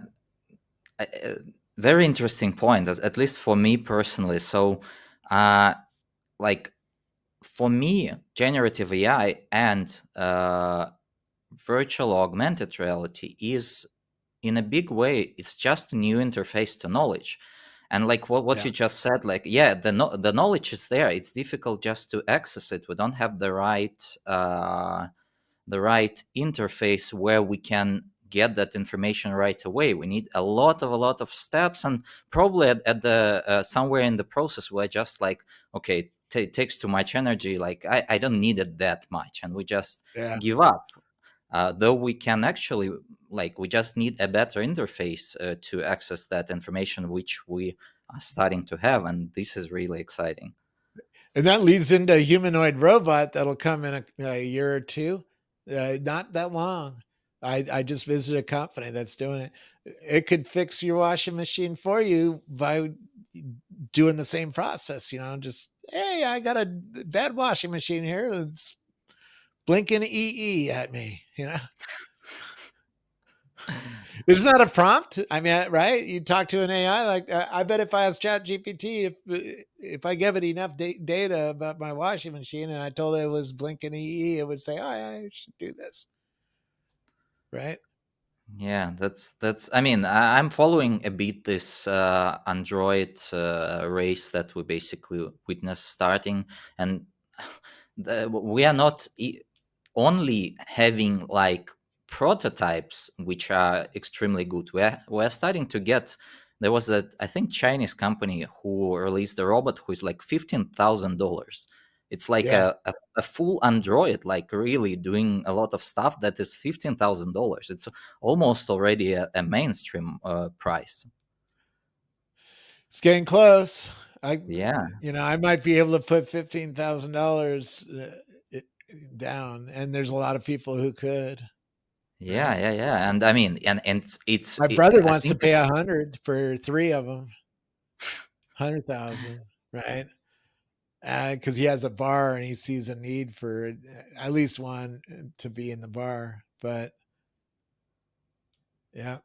very interesting point, at least for me personally. So, uh, like for me, generative AI and virtual augmented reality is, in a big way, it's just a new interface to knowledge. And like what Yeah. you just said, like yeah, the knowledge is there. It's difficult just to access it. We don't have the right interface where we can get that information right away. We need a lot of steps, and probably at the somewhere in the process we're just like, okay, it takes too much energy, like I don't need it that much, and we just Yeah. give up. Though we can actually, like, we just need a better interface to access that information which we are starting to have, and this is really exciting. And that leads into a humanoid robot that'll come in a year or two, not that long. I just visited a company that's doing it. It could fix your washing machine for you by doing the same process. Just hey, I got a bad washing machine here. It's blinking EE at me. Isn't that a prompt? I mean, right? You talk to an AI like I bet if I asked Chat GPT if I give it enough data about my washing machine and I told it it was blinking EE, it would say, "Oh, yeah, I should do this." Right? Yeah, that's. I mean, I'm following a bit this Android race that we basically witnessed starting, and we are not only having like prototypes which are extremely good. We're starting to get. There was a, I think, Chinese company who released a robot who is like $15,000. It's like Yeah. a full Android, like really doing a lot of stuff that is $15,000. It's almost already a mainstream price. It's getting close. I Yeah, I might be able to put $15,000 down, and there's a lot of people who could, yeah, right? yeah, yeah. And I mean, and My brother I wants to think pay 100 for 3 of them, 100,000, right? Because he has a bar and he sees a need for at least one to be in the bar. But yeah,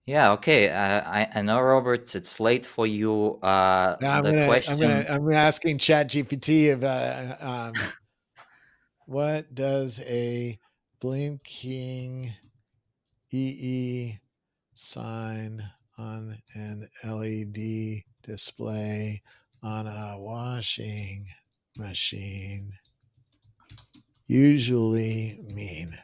yeah, okay. I know, Robert. It's late for you. now The question. I'm asking Chat GPT about what does a blinking EE sign on an LED display on a washing machine usually mean?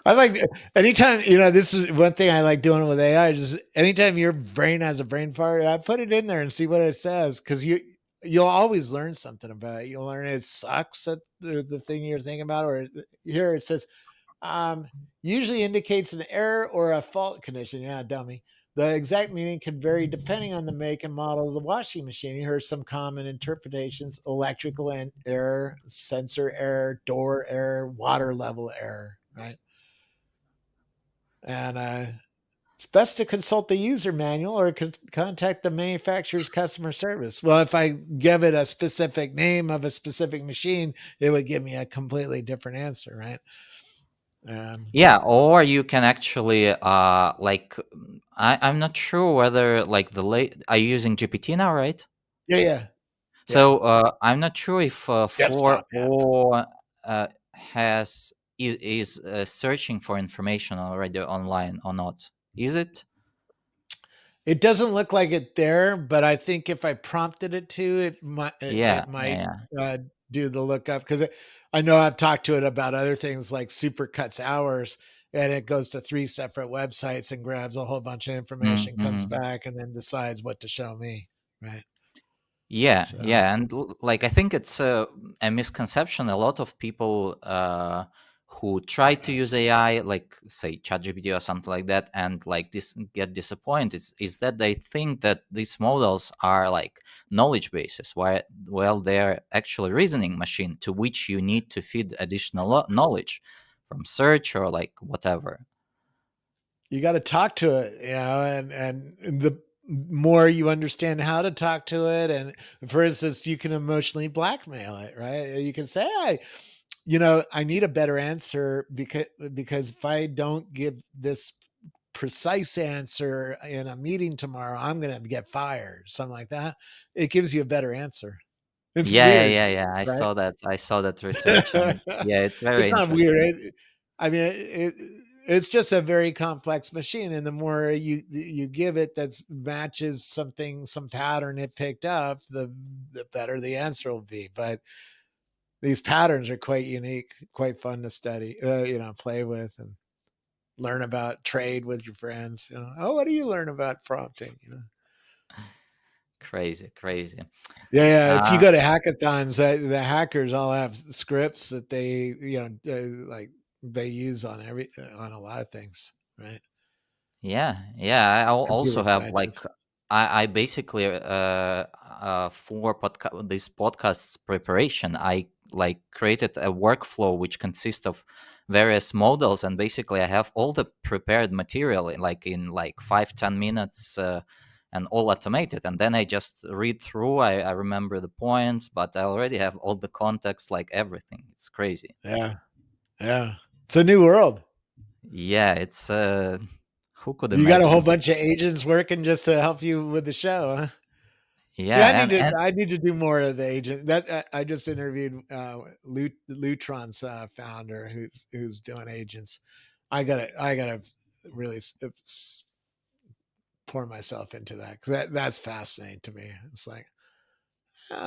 I like anytime, this is one thing I like doing with AI, just anytime your brain has a brain fart, I put it in there and see what it says. Cause you'll always learn something about it. You'll learn it sucks at the thing you're thinking about, or here it says, um, usually indicates an error or a fault condition. Yeah, dummy. The exact meaning can vary depending on the make and model of the washing machine. You heard some common interpretations: electrical error, sensor error, door error, water level error, right? And it's best to consult the user manual or contact the manufacturer's customer service. Well, if I give it a specific name of a specific machine, it would give me a completely different answer, right? Um, Yeah, or you can actually I'm not sure whether like the late are you using GPT now, right? yeah, yeah, yeah. So I'm not sure if Desktop for app. or has is searching for information already online or not. Is it? It doesn't look like it there, but I think if I prompted it to, Yeah, it yeah, might yeah. do the lookup because I know I've talked to it about other things like Supercuts hours, and it goes to 3 separate websites and grabs a whole bunch of information, comes Mm-hmm. back, and then decides what to show me. Right. Yeah, So yeah, and like I think it's a misconception. A lot of people who try to use yes, AI, like say ChatGPT or something like that, and like this get disappointed, is that they think that these models are like knowledge bases, while well they're actually reasoning machine to which you need to feed additional knowledge from search or like whatever. you got to talk to it, and the more you understand how to talk to it, and for instance, you can emotionally blackmail it, right? You can say, "Hey, I need a better answer because if I don't give this precise answer in a meeting tomorrow, I'm going to get fired," something like that. It gives you a better answer. It's Yeah, yeah, weird, yeah, yeah. right? I saw that research, and yeah, it's very It's not weird. interesting. I mean, it's just a very complex machine, and the more you give it that matches some pattern it picked up, the better the answer will be. But these patterns are quite unique, quite fun to study, play with and learn about, trade with your friends. Oh, what do you learn about prompting? Crazy, crazy. Yeah, yeah. If you Uh, go to hackathons, the hackers all have scripts that they, like they use on on a lot of things, right? Yeah, yeah. I also Computer have like scientists. I basically for this podcast's preparation, I like created a workflow which consists of various models, and basically I have all the prepared material in like 5-10 minutes. And all automated, and then I just read through. I remember the points, but I already have all the context, like everything. It's crazy. Yeah, yeah. It's a new world. Yeah, it's who could You got a whole imagine? bunch of agents working just to help you with the show, huh? See, Yeah, and I need to do more of the agent. That I just interviewed Lutron's founder, who's doing agents. I gotta really pour myself into that because that's fascinating to me. It's like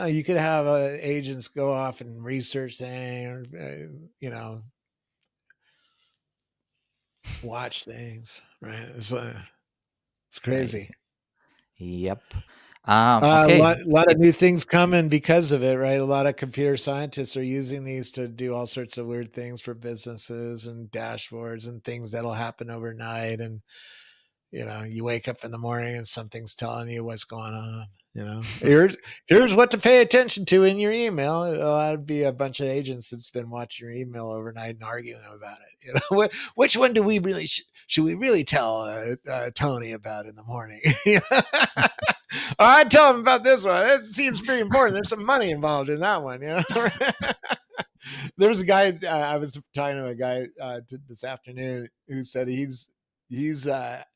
you could have agents go off and research things, or, watch things. Right? It's crazy. crazy. Yep. A Okay. lot of It, new things coming because of it, right? A lot of computer scientists are using these to do all sorts of weird things for businesses and dashboards and things that'll happen overnight. And you wake up in the morning and something's telling you what's going on. Here's what to pay attention to in your email. That'd be a bunch of agents that's been watching your email overnight and arguing about it. Which one do we really should we really tell Tony about in the morning? I tell him about this one. It seems pretty important. There's some money involved in that one. There's a guy I was talking to a guy this afternoon who said he's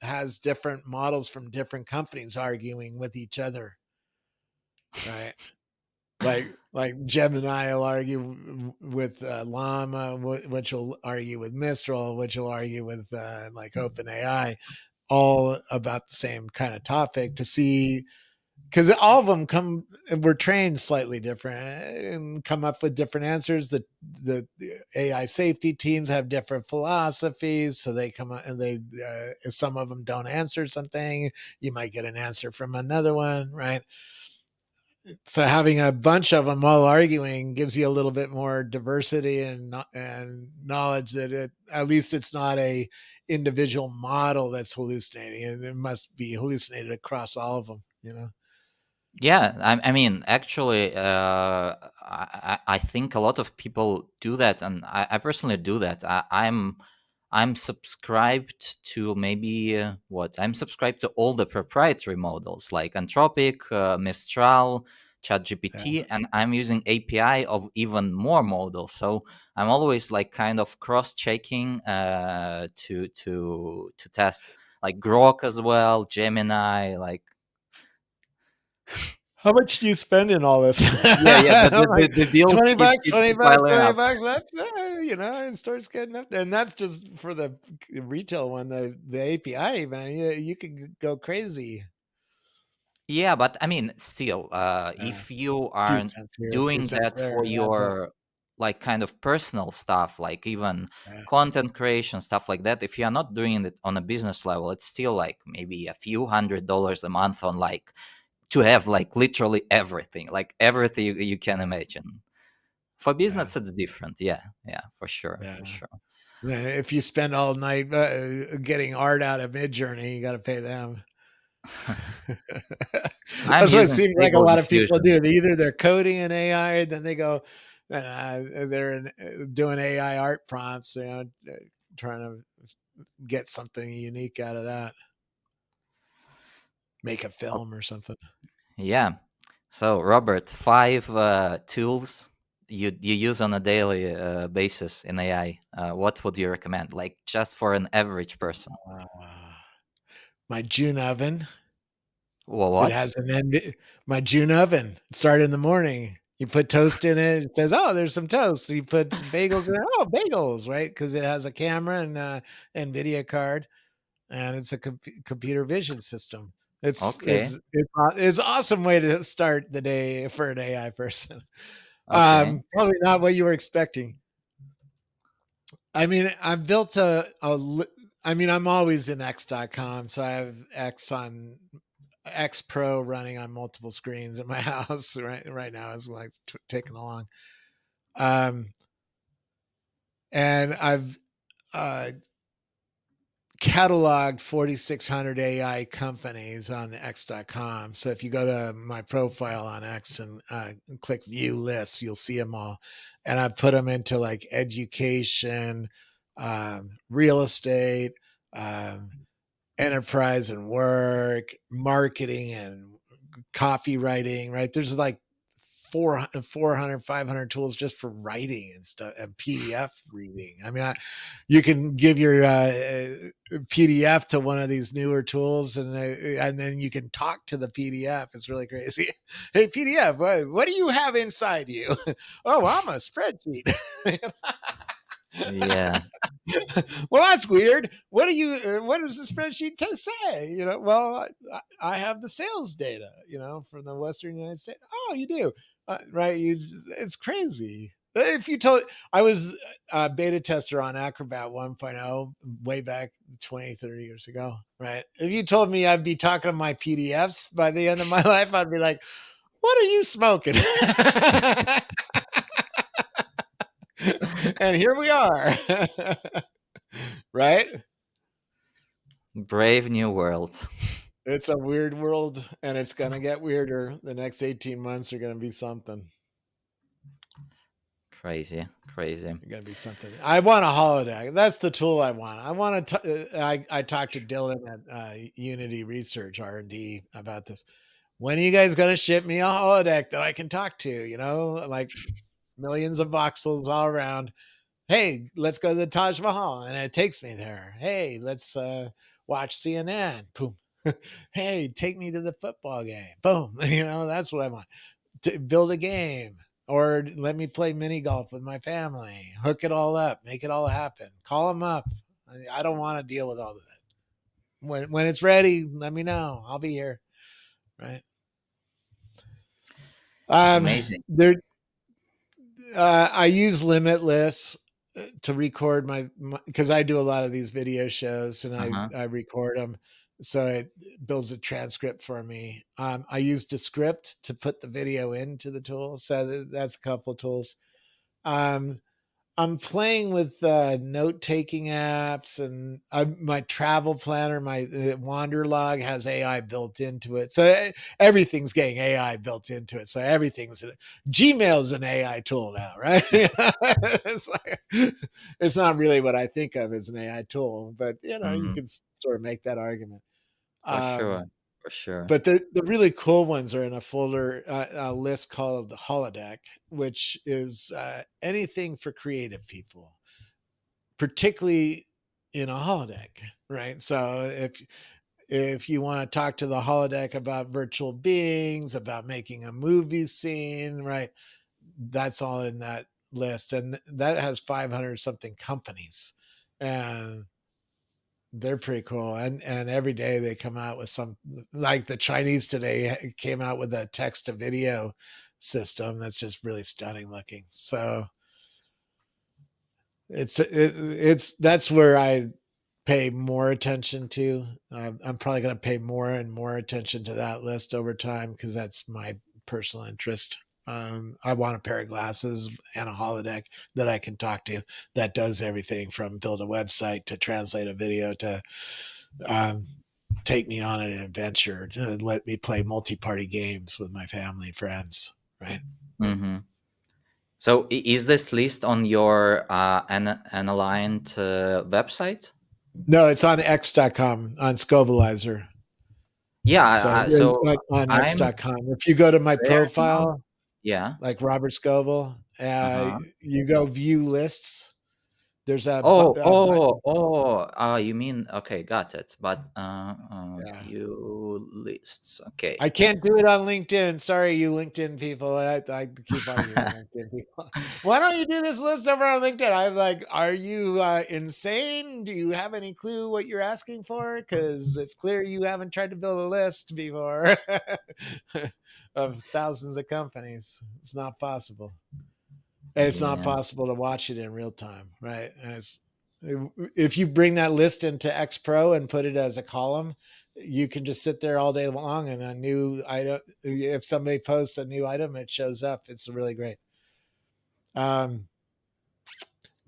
has different models from different companies arguing with each other, right? Like Gemini will argue with Llama, which will argue with Mistral, which will argue with like OpenAI, all about the same kind of topic to see because all of them come were trained slightly different and come up with different answers. The AI safety teams have different philosophies, so they come up and they if some of them don't answer something, you might get an answer from another one, right? So having a bunch of them all arguing gives you a little bit more diversity and knowledge that at least it's not a individual model that's hallucinating, and it must be hallucinated across all of them. Yeah, I mean, actually, I think a lot of people do that, and I personally do that. I'm subscribed to maybe what I'm subscribed to all the proprietary models like Anthropic, Mistral, Yeah. ChatGPT, and I'm using API of even more models. So I'm always like kind of cross-checking to test like Grok as well, Gemini, like How much do you spend in all this? yeah, yeah. I'm like, The bills 20 keep bucks, keep 20 keep bucks, piling 20 up. bucks. That's, it starts getting up there. And that's just for the retail one, the API, man. You can go crazy. Yeah, but I mean, still, Uh, if you few aren't cents here, a few doing cents that there, for it adds up. your like kind of personal stuff, like even Yeah, content creation stuff like that, if you are not doing it on a business level, it's still like maybe a few $100 a month on like to have like literally everything, like everything you can imagine. For yeah, business, it's different. Yeah, yeah, yeah. for sure. Then if you spend all night getting art out of Midjourney, you got to pay them. I'm That's what it using seems like a Stable lot of people Diffusion. do. They're coding in AI, then they go, they're doing AI art prompts, trying to get something unique out of that, make a film or something. Yeah. So, Robert, five tools you use on a daily basis in AI. What would you recommend? Like just for an average person? Uh, my June oven, Well, it what? has an end. My June oven, it started in the morning. You put toast in it. It says, "Oh, there's some toast." So you put some bagels in it. Oh, bagels, right? Because it has a camera and NVIDIA card, and it's a computer vision system. It's Okay. it's it's an awesome way to start the day for an AI person. Okay. Probably not what you were expecting. I mean, I've built I mean, I'm always in X.com, so I have X Pro running on multiple screens in my house right now is like taking along. Um, and I've uh, cataloged 4,600 AI companies on X.com. So if you go to my profile on X and click view lists, you'll see them all. And I put them into like education, real estate, um, enterprise and work, marketing and copywriting, right? There's like 400, 500 tools just for writing and stuff and PDF reading. I mean, you can give your PDF to one of these newer tools and then you can talk to the PDF. It's really crazy. Hey, PDF, what do you have inside you? Oh, I'm a spreadsheet. Yeah. Well, that's weird. What do you? What does the spreadsheet say? Well, I have the sales data. From the Western United States. Oh, you do, right? It's crazy. If you told, I was a beta tester on Acrobat 1.0 way back 20, 30 years ago, right? If you told me I'd be talking to my PDFs by the end of my life, I'd be like, "What are you smoking?" And here we are, right? Brave new world. It's a weird world, and it's gonna get weirder. The next 18 months are gonna be something. Crazy, crazy. They're gonna be something. I want a holodeck. That's the tool I want. I want to. I talked to Dylan at Unity Research R&D about this. When are you guys gonna ship me a holodeck that I can talk to? Like millions of voxels all around. Hey, let's go to the Taj Mahal, and it takes me there. Hey, let's watch CNN. Boom. Hey, take me to the football game. Boom. That's what I want. To build a game or let me play mini golf with my family. Hook it all up. Make it all happen. Call them up. I don't want to deal with all of that. When it's ready, let me know. I'll be here. Right. Amazing. There, I use Limitless to record my because I do a lot of these video shows and Uh-huh. I record them, so it builds a transcript for me. I use Descript to put the video into the tool, so that's a couple tools. Um, I'm playing with note taking apps, and my travel planner, my Wander log has AI built into it. So everything's getting AI built into it. So Gmail's an AI tool now, right? It's like, it's not really what I think of as an AI tool, but you Mhm. can sort of make that argument. For Um, sure. For sure. but the really cool ones are in a folder, a list called the Holodeck, which is anything for creative people, particularly in a holodeck, right? So if you want to talk to the holodeck about virtual beings, about making a movie scene, right? That's all in that list, and that has 500 something companies, and they're pretty cool. And every day they come out with some, like the Chinese today came out with a text to video system that's just really stunning looking. So it's that's where I pay more attention to. I'm probably going to pay more and more attention to that list over time because that's my personal interest. I want a pair of glasses and a holodeck that I can talk to that does everything from build a website to translate a video to um, take me on an adventure to let me play multi-party games with my family and friends. Right? Mhm. So is this list on your Analynt website? No, it's on X.com on Scobalizer. Yeah. So So on I'm X.com, if you go to my there now. profile, Yeah. like Robert Scoble, Uh-huh. you go view lists. There's Oh, a oh, button. oh. You mean okay? Got it. But Yeah. view lists. Okay. I can't do it on LinkedIn. Sorry, you LinkedIn people. I keep on you LinkedIn people. Why don't you do this list over on LinkedIn? I'm like, are you insane? Do you have any clue what you're asking for? Because it's clear you haven't tried to build a list before of thousands of companies. It's not possible. And it's not Yeah. possible to watch it in real time, right? And it's if you bring that list into X Pro and put it as a column, you can just sit there all day long and a new item. If somebody posts a new item, it shows up. It's really great. Um,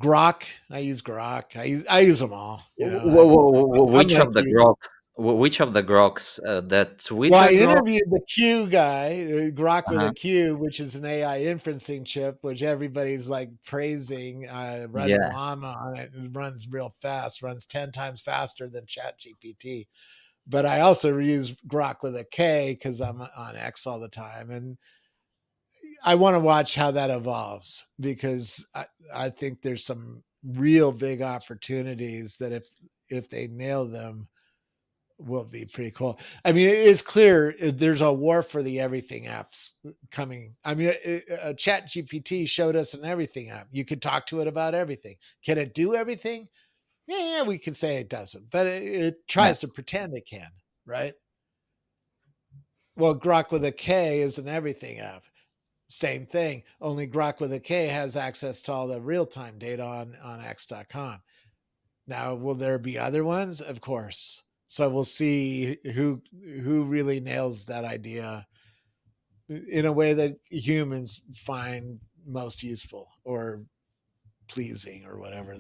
Grok, I use Grok. I use them all. I'm Which like of the you. groks? Which of the groks? The Well, I Twitter grok? interviewed the Q guy, Grok with a Uh-huh. Q, which is an AI inferencing chip, which everybody's like praising, running Yeah. llama on it. It runs real fast, runs 10 times faster than Chat GPT. But I also use Grok with a K because I'm on X all the time. And I want to watch how that evolves because I think there's some real big opportunities that if they nail them, will be pretty cool. I mean, it's clear there's a war for the everything apps coming. I mean, Chat GPT showed us an everything app. You could talk to it about everything. Can it do everything? Yeah, we can say it doesn't, but it Yeah. tries to pretend it can, right? Well, Grok with a K is an everything app. Same thing, only Grok with a K has access to all the real time data on X.com. Now, will there be other ones? Of course. So we'll see who really nails that idea in a way that humans find most useful or pleasing or whatever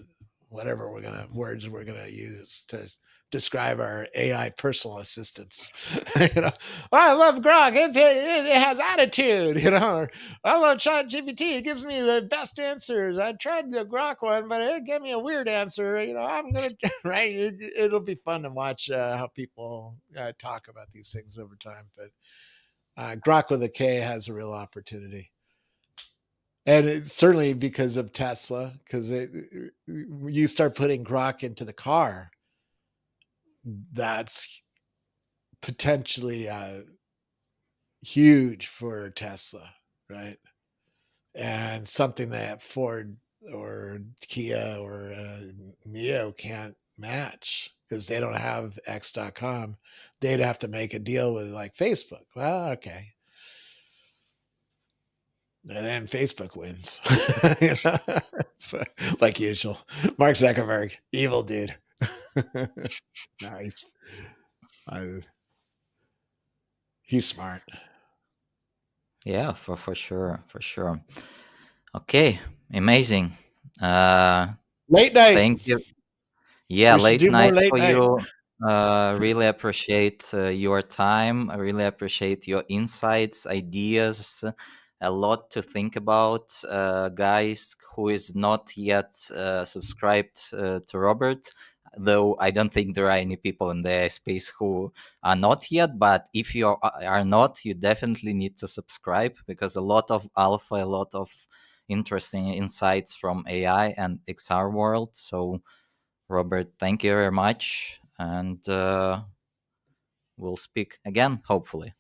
words we're gonna use to describe our AI personal assistants. you know, I love Grok. It has attitude. Or, I love Chat GPT. It gives me the best answers. I tried the Grok one, but it gave me a weird answer. I'm gonna right. It'll be fun to watch how people talk about these things over time. But Grok with a K has a real opportunity, and it's certainly because of Tesla. Because you start putting Grok into the car, that's potentially huge for Tesla, right? And something that Ford or Kia or Neo can't match because they don't have X.com. They'd have to make a deal with like Facebook. Well, okay. And then Facebook wins. You know? So, like usual. Mark Zuckerberg, evil dude. Nice. Uh, he's smart. Yeah, for sure, for sure. Okay, amazing. Uh, Late night. Thank you. Yeah, We should late do more night late for night. you. Really appreciate your time. I really appreciate your insights, ideas. A lot to think about, guys. Who is not yet subscribed to Robert? Though I don't think there are any people in the AI space who are not yet. But if you are not, you definitely need to subscribe because a lot of alpha, a lot of interesting insights from AI and XR world. So Robert, thank you very much. And we'll speak again, hopefully.